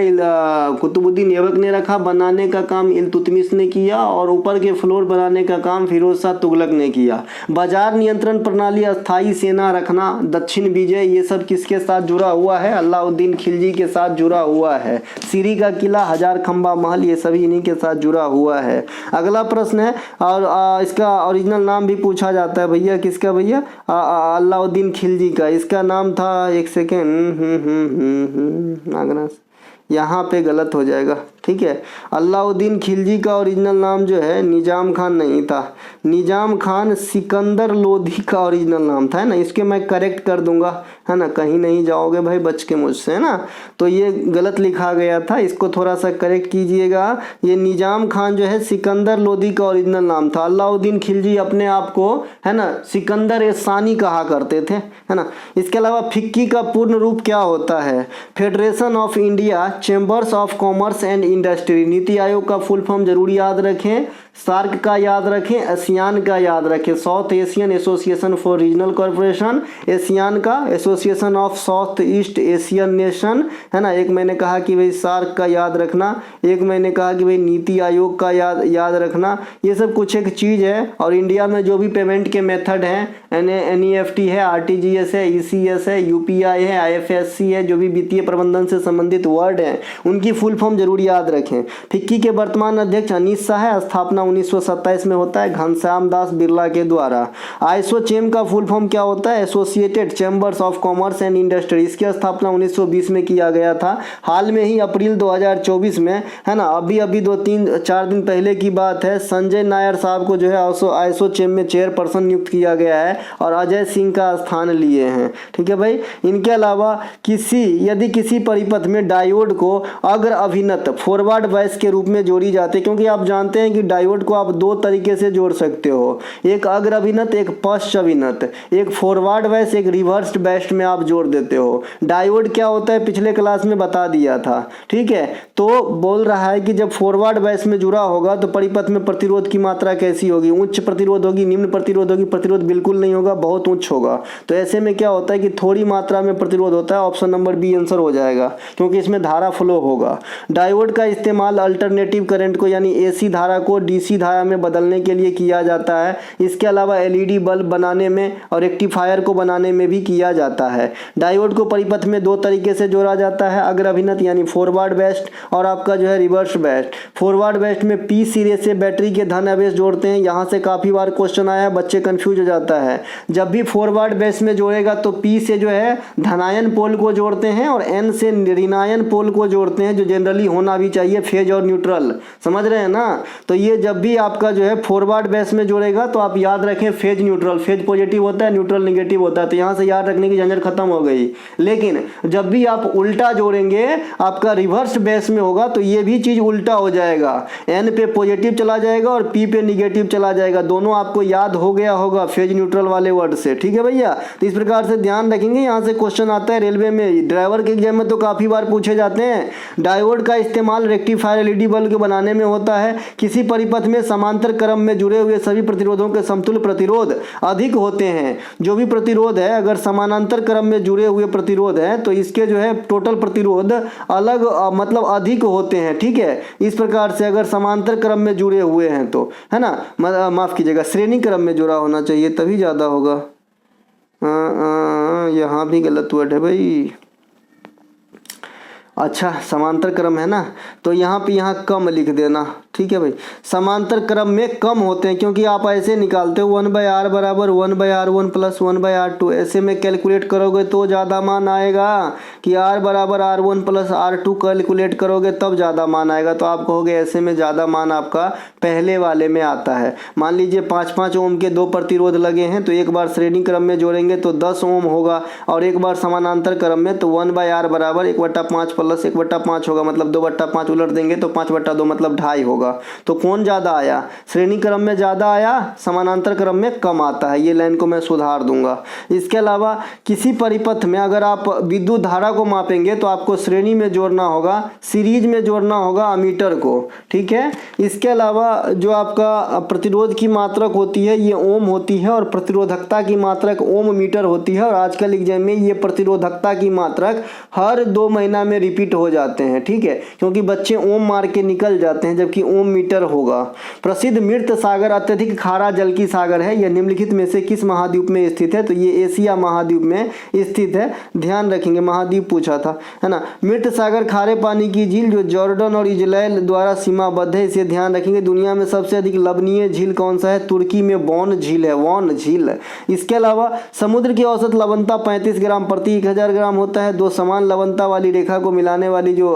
कुतुबुद्दीन ऐबक ने रखा, बनाने का काम इल्तुतमिश ने किया, और ऊपर के फ्लोर बनाने का काम फिरोज शाह तुगलक ने किया। बाजार नियंत्रण प्रणाली, अस्थायी सेना रखना, दक्षिण विजय, ये सब किसके साथ जुड़ा हुआ है? अलाउद्दीन खिलजी के साथ जुड़ा हुआ है। सीरी का किला, हजार खंबा महल, ये सभी इन्हीं के साथ जुड़ा हुआ है। अगला प्रश्न है, और इसका ओरिजिनल नाम भी पूछा जाता है भैया, किसका भैया? अलाउद्दीन खिलजी का। इसका नाम था, एक सेकेंड, यहाँ पे गलत हो जाएगा, ठीक है। अलाउद्दीन खिलजी का ओरिजिनल नाम जो है निजाम खान नहीं था, निजाम खान सिकंदर लोधी का ओरिजिनल नाम था, है ना। इसके मैं करेक्ट कर दूंगा, है ना, कहीं नहीं जाओगे भाई बच के मुझसे, है ना। तो ये गलत लिखा गया था, इसको थोड़ा सा करेक्ट कीजिएगा। ये निजाम खान जो है सिकंदर लोधी का ओरिजिनल नाम था। अलाउद्दीन खिलजी अपने आप को, है ना, सिकंदर ए सानी कहा करते थे, है ना। इसके अलावा फिक्की का पूर्ण रूप क्या होता है? Federation of India chambers of commerce and industry. NITI Aayog का फुल फॉर्म जरूर याद रखें, सार्क का याद रखें, एशियान का याद रखें, South Asian association for regional corporation, ASEAN का association of South East Asian nation, है ना। एक मैंने कहा कि भाई सार्क का याद रखना, एक मैंने कहा कि भाई नीति आयोग का याद रखना। ये सब कुछ एक चीज़ है। और इंडिया में जो भी पेमेंट के मेथड हैं, NEFT है, RTGS है, ECS है, UPI है, IFSC है, जो भी वित्तीय प्रबंधन से संबंधित वर्ड हैं उनकी फुल फॉर्म जरूर याद रखें। फिक्की के वर्तमान अध्यक्ष अनीस शाह है, स्थापना 1927 में होता है घनश्याम दास बिरला के द्वारा। आइसोचेम का फुल फॉर्म क्या होता है? Associated chambers of commerce and industry. इसकी स्थापना 1920 में किया गया था। हाल में ही अप्रैल 2024 में, है ना, अभी 2-3-4 दिन पहले की बात है, संजय नायर साहब को जो है आइसोचेम में चेयरपर्सन नियुक्त किया गया है और अजय सिंह का स्थान लिए हैं, ठीक है भाई। इनके अलावा यदि किसी परिपथ में डायोड को अग्र अभिनत फॉरवर्ड बायस के रूप में जोड़ी जाती है, क्योंकि आप जानते हैं कि डायोड को आप 2 तरीके से जोड़ सकते हो, एक अग्र अभिनत, एक पश्च अभिनत, एक फॉरवर्ड बायस, एक रिवर्स्ड बायस में आप जोड़ देते हो। डायोड क्या होता है पिछले क्लास में बता दिया था, ठीक है। तो बोल रहा है कि जब फॉरवर्ड बायस में जुड़ा होगा तो परिपथ में प्रतिरोध की मात्रा कैसी होगी? उच्च प्रतिरोध होगी, निम्न प्रतिरोध होगी, प्रतिरोध बिल्कुल नहीं होगा, बहुत उच्च होगा। तो ऐसे में क्या होता है कि थोड़ी मात्रा में प्रतिरोध होता है। ऑप्शन नंबर बी आंसर हो जाएगा, क्योंकि इसमें धारा फ्लो होगा। डायोड का इस्तेमाल अल्टरनेटिव करंट को यानी AC धारा को DC धारा में बदलने के लिए किया जाता है। इसके अलावा LED बल्ब बनाने में और रेक्टिफायर को बनाने में भी किया जाता है। डायोड को परिपथ में 2 तरीके से जोड़ा जाता है, अग्र अभिनत यानी फॉरवर्ड बायस्ड और आपका जो है रिवर्स बायस्ड। फॉरवर्ड बायस्ड में P सिरे से बैटरी के धन आवेश जोड़ते हैं। यहाँ से काफी बार क्वेश्चन आया, बच्चे कंफ्यूज हो जाता है। जब भी फॉरवर्ड बायस में जोड़ेगा तो P से जो है धनायन पोल को जोड़ते हैं और N से ऋणायन पोल को जोड़ते हैं, जो जनरली होना भी भी चाहिए फेज और न्यूट्रल, समझ रहे हैं ना। तो ये जब भी आपका जो है फॉरवर्ड बेस में जोड़ेगा तो आप याद रखें फेज न्यूट्रल, फेज पॉजिटिव होता है न्यूट्रल निगेटिव होता है, तो यहाँ से याद रखने की झंझट खत्म हो गई। लेकिन जब भी आप उल्टा जोड़ेंगे आपका रिवर्स बेस में होगा तो ये भी चीज़ उल्टा हो जाएगा, एन पे पॉजिटिव चला जाएगा और पी पे निगेटिव चला जाएगा। दोनों आपको याद हो गया होगा फेज न्यूट्रल वाले वर्ड से, ठीक है भैया। तो इस प्रकार से ध्यान रखेंगे। यहाँ से क्वेश्चन आता है रेलवे में, ड्राइवर के एग्जाम में तो काफ़ी बार पूछे जाते हैं। डायोड का इस्तेमाल रेक्टिफायर एलईडी बल्ब के बनाने में होता है। किसी परिपथ में समांतर क्रम में जुड़े हुए सभी प्रतिरोधों के समतुल्य प्रतिरोध अधिक होते हैं। जो भी प्रतिरोध है अगर समानांतर क्रम में जुड़े हुए प्रतिरोध है तो इसके जो है टोटल प्रतिरोध अलग मतलब अधिक होते हैं, ठीक है। इस प्रकार से अगर समांतर क्रम में जुड़े हुए हैं तो, है ना, माफ कीजिएगा श्रेणी क्रम में जुड़ा होना चाहिए तभी ज़्यादा होगा। यहाँ भी गलत वर्ड है भाई। अच्छा समांतर क्रम है ना, तो यहाँ पे यहाँ कम लिख देना, ठीक है भाई। समांतर क्रम में कम होते हैं क्योंकि आप ऐसे निकालते हो 1/r बराबर 1/r1 प्लस 1/r2, ऐसे में कैलकुलेट करोगे तो ज़्यादा मान आएगा कि r बराबर r1 प्लस r2 कैलकुलेट करोगे तब ज़्यादा मान आएगा। तो आप कहोगे ऐसे में ज़्यादा मान आपका पहले वाले में आता है। मान लीजिए 5-5 ओम के 2 प्रतिरोध लगे हैं तो एक बार श्रेणी क्रम में जोड़ेंगे तो 10 ओम होगा और एक बार समानांतर क्रम में तो 1/r बराबर 1/5 प्लस 1/5 होगा, मतलब 2/5 उलट देंगे तो 5/2 मतलब 2.5 होगा। तो कौन ज़्यादा आया, श्रेणी क्रम में ज़्यादा आया, समानांतर क्रम में कम आता है। ये लाइन को मैं सुधार दूंगा। इसके अलावा किसी परिपथ में अगर आप विद्युत धारा को मापेंगे तो आपको श्रेणी में जोड़ना होगा, सीरीज में जोड़ना होगा अमीटर को, ठीक है। इसके अलावा जो आपका प्रतिरोध की मात्रक होती है ये ओम होती है और प्रतिरोधकता की मात्रक ओम मीटर होती है। और आजकल एग्जाम में ये प्रतिरोधकता की मात्रक हर 2 महीना में रिपीट हो जाते हैं, ठीक है, क्योंकि बच्चे ओम मार के निकल जाते हैं जबकि ओम मीटर होगा। प्रसिद्ध मृत सागर अत्यधिक खारा जल की सागर है। यह निम्नलिखित में से किस महाद्वीप में स्थित है, तो ये एशिया महाद्वीप में स्थित है। ध्यान रखेंगे महाद्वीप पूछा था, है ना। मृत सागर खारे पानी की झील जो जॉर्डन और इजराइल द्वारा सीमाबद्ध है, इसे ध्यान रखेंगे। दुनिया में सबसे अधिक लवणीय झील कौन सा है, तुर्की में वॉन झील है, वॉन झील। इसके अलावा समुद्र की औसत लवणता 35 ग्राम प्रति 1000 ग्राम होता है। दो समान लवणता वाली रेखा को मिलाने वाली जो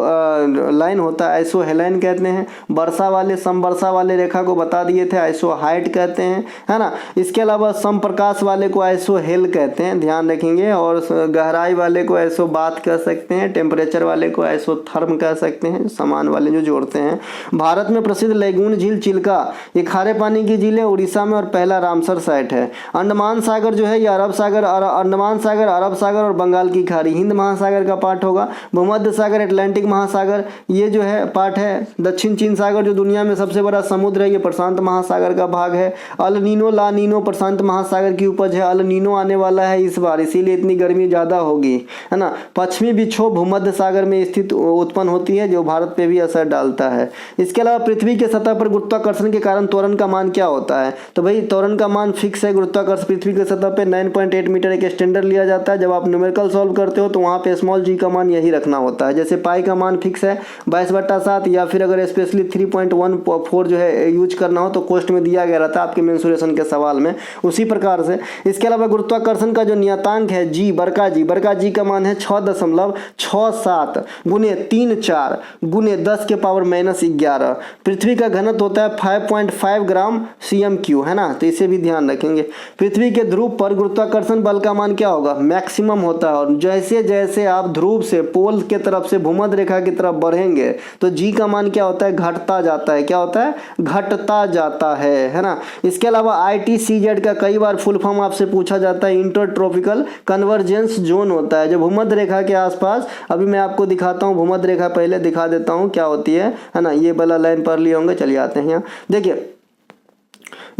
लाइन होता है आइसोहेलाइन कहते हैं। वर्षा वाले समवर्षा वाले रेखा को बता दिए थे, आइसोहाइट कहते हैं, है ना। इसके अलावा समप्रकाश वाले को आइसोहेल कहते हैं, ध्यान रखेंगे। और गहराई वाले को आइसोबाथ कह सकते हैं, टेम्परेचर वाले को आइसोथर्म कह सकते हैं, समान वाले जो जोड़ते हैं। भारत में प्रसिद्ध लैगून झील चिल्का, ये खारे पानी की झील है, उड़ीसा में, और पहला रामसर साइट है। अंडमान सागर जो है ये अरब सागर, अंडमान सागर, अरब सागर और बंगाल की खाड़ी हिंद महासागर का पार्ट होगा। भूमध्य सागर अटलांटिक महासागर ये जो है पार्ट है। दक्षिण चीन सागर जो दुनिया में सबसे बड़ा समुद्र है ये प्रशांत महासागर का भाग है। अल नीनो ला नीनो प्रशांत महासागर की उपज है। अल नीनो आने वाला है इस बार, इसीलिए इतनी गर्मी ज़्यादा होगी, है ना। पश्चिमी विक्षोभ भूमध्य सागर में स्थित उत्पन्न होती है जो भारत पे भी असर डालता है। इसके अलावा पृथ्वी के सतह पर गुरुत्वाकर्षण के कारण त्वरण का मान क्या होता है, तो भाई त्वरण का मान फिक्स है। गुरुत्वाकर्षण पृथ्वी के सतह पे 9.8 मीटर एक स्टैंडर्ड लिया जाता है। जब आप न्यूमेरिकल सॉल्व करते हो तो वहाँ पे स्मॉल जी का मान यही रखना होता है। जैसे पाई का मान फिक्स है 22/7, या फिर अगर स्पेशली 3.14 जो है यूज करना हो तो कोष्ट में दिया गया रहता है आपके मेंसुरेशन के सवाल में, उसी प्रकार से। इसके अलावा गुरुत्वाकर्षण का जो नियतांक है जी, बरका जी का मान है 6.67 गुने 3/4 गुने 10⁻⁻11। पृथ्वी का घनत्व होता है 5.5 ग्राम CM3, है ना, तो इसे भी ध्यान रखेंगे। पृथ्वी के ध्रुव पर गुरुत्वाकर्षण बल का मान क्या होगा, मैक्सिमम होता है। और जैसे जैसे आप ध्रुव से पोल के तरफ से भूमध्य रेखा की तरफ बढ़ेंगे तो जी का मान क्या होता है, घटता जाता है। क्या होता है, घटता जाता है ना। इसके अलावा ITCZ का कई बार फुल फॉर्म आपसे पूछा जाता है, इंटर ट्रॉपिकल कन्वर्जेंस जोन होता है। जो भूमध्य रेखा के आसपास, अभी मैं आपको दिखाता हूँ भूमध्य रेखा, पहले दिखा देता हूँ क्या होती है ना। ये वाला लाइन पढ़ लिए होंगे, चलिए आते हैं यहाँ। देखिए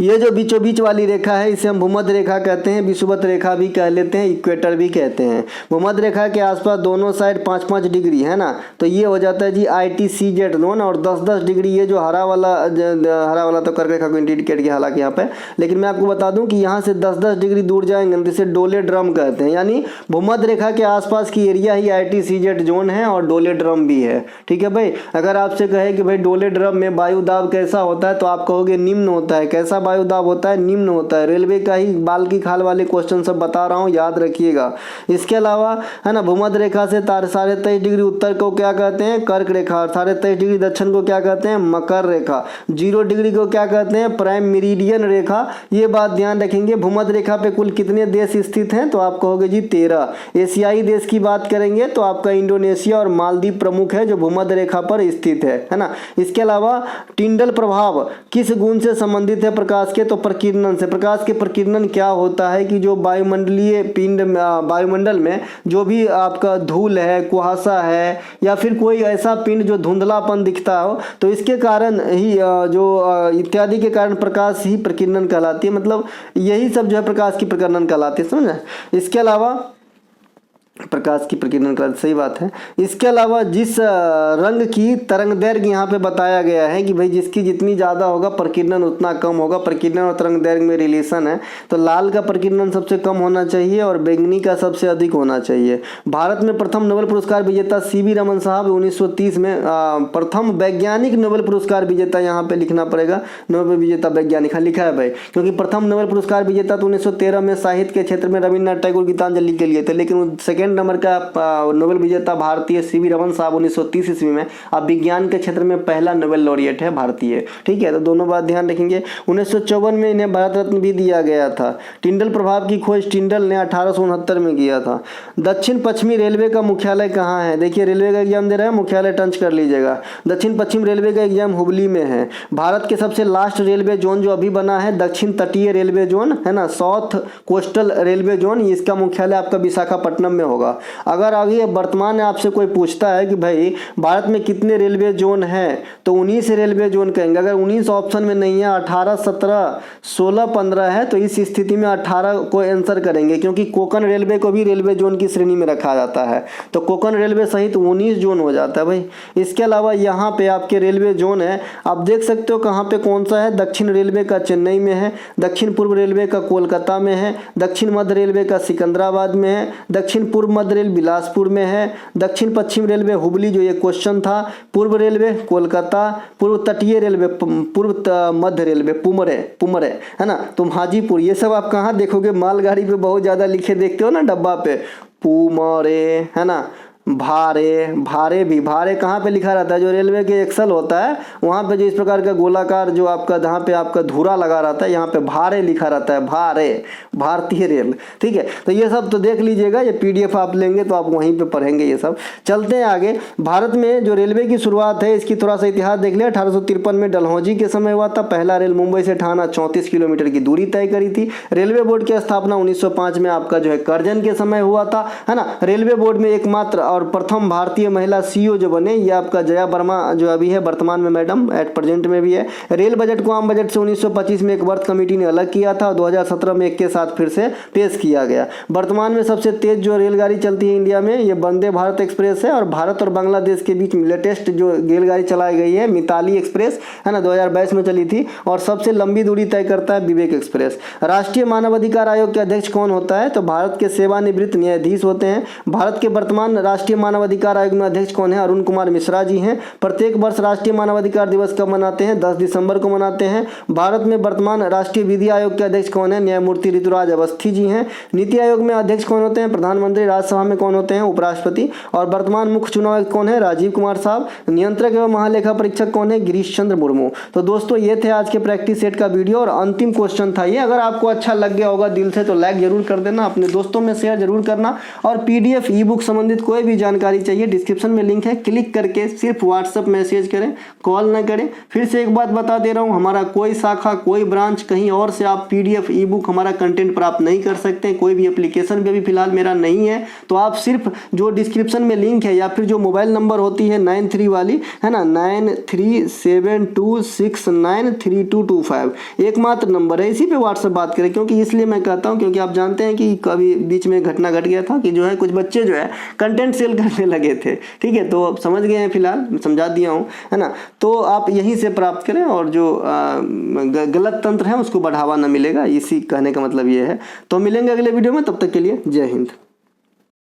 ये जो बीचों बीच वाली रेखा है इसे हम भूमध्य रेखा कहते हैं, विषुवत रेखा भी कह लेते हैं, इक्वेटर भी कहते हैं। भूमध्य रेखा के आसपास दोनों साइड 5-5 डिग्री है ना, तो ये हो जाता है जी ITCZ जोन। और 10-10 डिग्री ये जो हरा वाला तो कर्क रेखा को इंडिकेट किया हालांकि यहाँ पे, लेकिन मैं आपको बता दूं कि यहाँ से 10-10 डिग्री दूर जाएंगे जिसे डोले ड्रम कहते हैं। यानी भूमध्य रेखा के आसपास की एरिया ही ITCZ जोन है और डोले ड्रम भी है, ठीक है भाई। अगर आपसे कहे कि भाई डोले ड्रम में वायु दाब कैसा होता है तो आप कहोगे निम्न होता है। कैसा वायुदाब होता है, निम्न होता है। रेलवे का ही बाल की खाल वाले क्वेश्चन सब बता रहा हूँ, याद रखिएगा। इसके अलावा है ना, भूमध्य रेखा से 23.5 डिग्री उत्तर को क्या कहते हैं, कर्क रेखा, और 23.5 डिग्री दक्षिण को क्या कहते हैं, मकर रेखा, 0 डिग्री को क्या कहते हैं, प्राइम मेरिडियन रेखा। ये बात ध्यान रखेंगे। भूमध्य रेखा पे कुल कितने देश स्थित हैं, तो आप कहोगे जी 13। एशियाई देश की बात करेंगे तो आपका इंडोनेशिया और मालदीव प्रमुख है जो भूमध्य रेखा पर स्थित है ना। इसके अलावा टिंडल प्रभाव किस गुण से संबंधित है प्रकाश के, तो प्रकीर्णन से। प्रकाश के प्रकीर्णन क्या होता है कि जो वायुमंडलीय पिंड, वायुमंडल में जो भी आपका धूल है, कुहासा है, या फिर कोई ऐसा पिंड जो धुंधलापन दिखता हो, तो इसके कारण ही जो इत्यादि के कारण प्रकाश ही प्रकीर्णन कहलाती है। मतलब यही सब जो है प्रकाश की प्रकीर्णन कहलाती है, समझे। इसके अलावा प्रकाश की प्रकीर्णन का सही बात है। इसके अलावा जिस रंग की तरंग दैर्घ्य यहाँ पे बताया गया है कि भाई जिसकी जितनी ज़्यादा होगा प्रकीर्णन उतना कम होगा, प्रकीर्णन और तरंग दैर्घ्य में रिलेशन है, तो लाल का प्रकीर्णन सबसे कम होना चाहिए और बैंगनी का सबसे अधिक होना चाहिए। भारत में प्रथम नोबेल पुरस्कार विजेता CV रमन साहब 1930 में प्रथम वैज्ञानिक नोबेल पुरस्कार विजेता, यहाँ पे लिखना पड़ेगा नोबेल विजेता वैज्ञानिक, हाँ लिखा है भाई, क्योंकि प्रथम नोबेल पुरस्कार विजेता तो 1913 में साहित्य के क्षेत्र में रविन्द्रनाथ टैगोर गीतांजलि के लिए थे, लेकिन सेकेंड नंबर का नोबेल विजेता भारतीय CV रमन साहब 1930 ईस्वी में। अब विज्ञान के क्षेत्र में पहला नोबेल लॉरिएट है भारतीय, ठीक है। तो दोनों बात ध्यान रखेंगे। 1954 में इन्हें भारत रत्न भी दिया गया था। टिंडल प्रभाव की खोज टिंडल ने 1869 में किया था। दक्षिण पश्चिमी रेलवे का मुख्यालय कहाँ है, देखिए रेलवे का एग्जाम दे रहा है, मुख्यालय टंच कर लीजिएगा। दक्षिण पश्चिम रेलवे का एग्जाम हुबली में है। भारत के सबसे लास्ट रेलवे जोन जो अभी बना है दक्षिण तटीय रेलवे जोन है ना, साउथ कोस्टल रेलवे जोन, इसका मुख्यालय आपका विशाखापट्टनम में होगा। अगर अभी वर्तमान में आपसे कोई पूछता है कि भाई भारत में कितने रेलवे जोन हैं, तो 19 रेलवे जोन कहेंगे। अगर 19 ऑप्शन में नहीं है, 18, 17, 16, 15 है, तो इस स्थिति में 18 को आंसर करेंगे, क्योंकि कोंकण रेलवे को भी रेलवे जोन की श्रेणी में रखा जाता है, तो कोंकण रेलवे सहित 19 जोन हो जाता है भाई। इसके अलावा यहाँ पे आपके रेलवे जोन है, आप देख सकते हो कहाँ पे कौन सा है। दक्षिण रेलवे का चेन्नई में है, दक्षिण पूर्व रेलवे का कोलकाता में है, दक्षिण मध्य रेलवे का सिकंदराबाद में है, दक्षिण पूर्व मध्य रेल बिलासपुर में है, दक्षिण पश्चिम रेलवे हुबली जो ये क्वेश्चन था, पूर्व रेलवे कोलकाता, पूर्व तटीय रेलवे पूर्व मध्य रेलवे पुमरे है ना, तो हाजीपुर। ये सब आप कहाँ देखोगे, मालगाड़ी पे बहुत ज़्यादा लिखे देखते हो ना डब्बा पे, पुमरे है ना। भारे कहाँ पे लिखा रहता है, जो रेलवे के एक्सल होता है वहाँ पे जो इस प्रकार का गोलाकार जो आपका जहाँ पे आपका धुरा लगा रहता है, यहाँ पे भारे लिखा रहता है, भारतीय रेल, ठीक है। तो ये सब तो देख लीजिएगा, ये PDF आप लेंगे तो आप वहीं पे पढ़ेंगे ये सब। चलते हैं आगे। भारत में जो रेलवे की शुरुआत है इसकी थोड़ा सा इतिहास देख लिया। 1853 में डलहौजी के समय हुआ था। पहला रेल मुंबई से ठाना 34 किलोमीटर की दूरी तय करी थी। रेलवे बोर्ड की स्थापना 1905 में आपका जो है करजन के समय हुआ था, है ना। रेलवे बोर्ड में एकमात्र और प्रथम भारतीय महिला CEO जो बने ये आपका जया वर्मा जो अभी है वर्तमान में मैडम एट प्रेजेंट में भी है। रेल बजट को आम बजट से 1925 में एक वर्थ कमेटी ने अलग किया था और 2017 में एक के साथ फिर से पेश किया गया। वर्तमान में सबसे तेज जो रेलगाड़ी चलती है इंडिया में ये वंदे भारत एक्सप्रेस है, और भारत और बांग्लादेश के बीच लेटेस्ट जो रेलगाड़ी चलाई गई है मिताली एक्सप्रेस है ना, 2022 में चली थी, और सबसे लंबी दूरी तय करता है विवेक एक्सप्रेस। राष्ट्रीय मानवाधिकार आयोग के अध्यक्ष कौन होता है, तो भारत के सेवानिवृत्त न्यायाधीश होते हैं। भारत के वर्तमान राष्ट्रीय मानवाधिकार आयोग में अध्यक्ष कौन है, अरुण कुमार मिश्रा जी हैं। प्रत्येक वर्ष राष्ट्रीय मानवाधिकार दिवस कब मनाते हैं, 10 दिसंबर को मनाते हैं। भारत में वर्तमान राष्ट्रीय विधि आयोग के अध्यक्ष कौन है, न्यायमूर्ति ऋतुराज अवस्थी जी हैं। नीति आयोग में अध्यक्ष कौन होते हैं, प्रधानमंत्री। राज्यसभा में कौन होते हैं, उपराष्ट्रपति। और वर्तमान मुख्य चुनाव आयुक्त कौन है, राजीव कुमार साहब। नियंत्रक एवं महालेखा परीक्षक कौन है, गिरीश चंद्र मुर्मू। तो दोस्तों ये थे आज के प्रैक्टिस सेट का वीडियो और अंतिम क्वेश्चन था ये। अगर आपको अच्छा लग गया होगा दिल से तो लाइक जरूर कर देना, अपने दोस्तों में शेयर जरूर करना, और PDF ई-बुक संबंधित कोई भी जानकारी चाहिए डिस्क्रिप्शन में लिंक है, क्लिक करके सिर्फ व्हाट्सएप मैसेज करें, कॉल ना करें। फिर से एक बात बता दे रहा हूं, हमारा कोई शाखा कोई ब्रांच कहीं और से आप PDF ई-बुक हमारा कंटेंट प्राप्त नहीं कर सकते। कोई भी एप्लीकेशन भी अभी फिलहाल मेरा नहीं है, तो आप सिर्फ जो डिस्क्रिप्शन में लिंक है या फिर जो मोबाइल नंबर होती है 93 वाली है ना, 9372693225 एकमात्र नंबर है, इसी पे व्हाट्सएप बात करें। क्योंकि इसलिए मैं कहता हूँ क्योंकि आप जानते हैं कि कभी बीच में घटना घट गया था कि जो है कुछ बच्चे जो है कंटेंट सेल करने लगे थे, ठीक है। तो समझ गए हैं, फिलहाल समझा दिया हूँ, है ना। तो आप यहीं से प्राप्त करें और जो गलत तंत्र है उसको बढ़ावा ना मिलेगा, इसी कहने का मतलब ये है। तो मिलेंगे अगले वीडियो में, तब तक के लिए जय हिंद।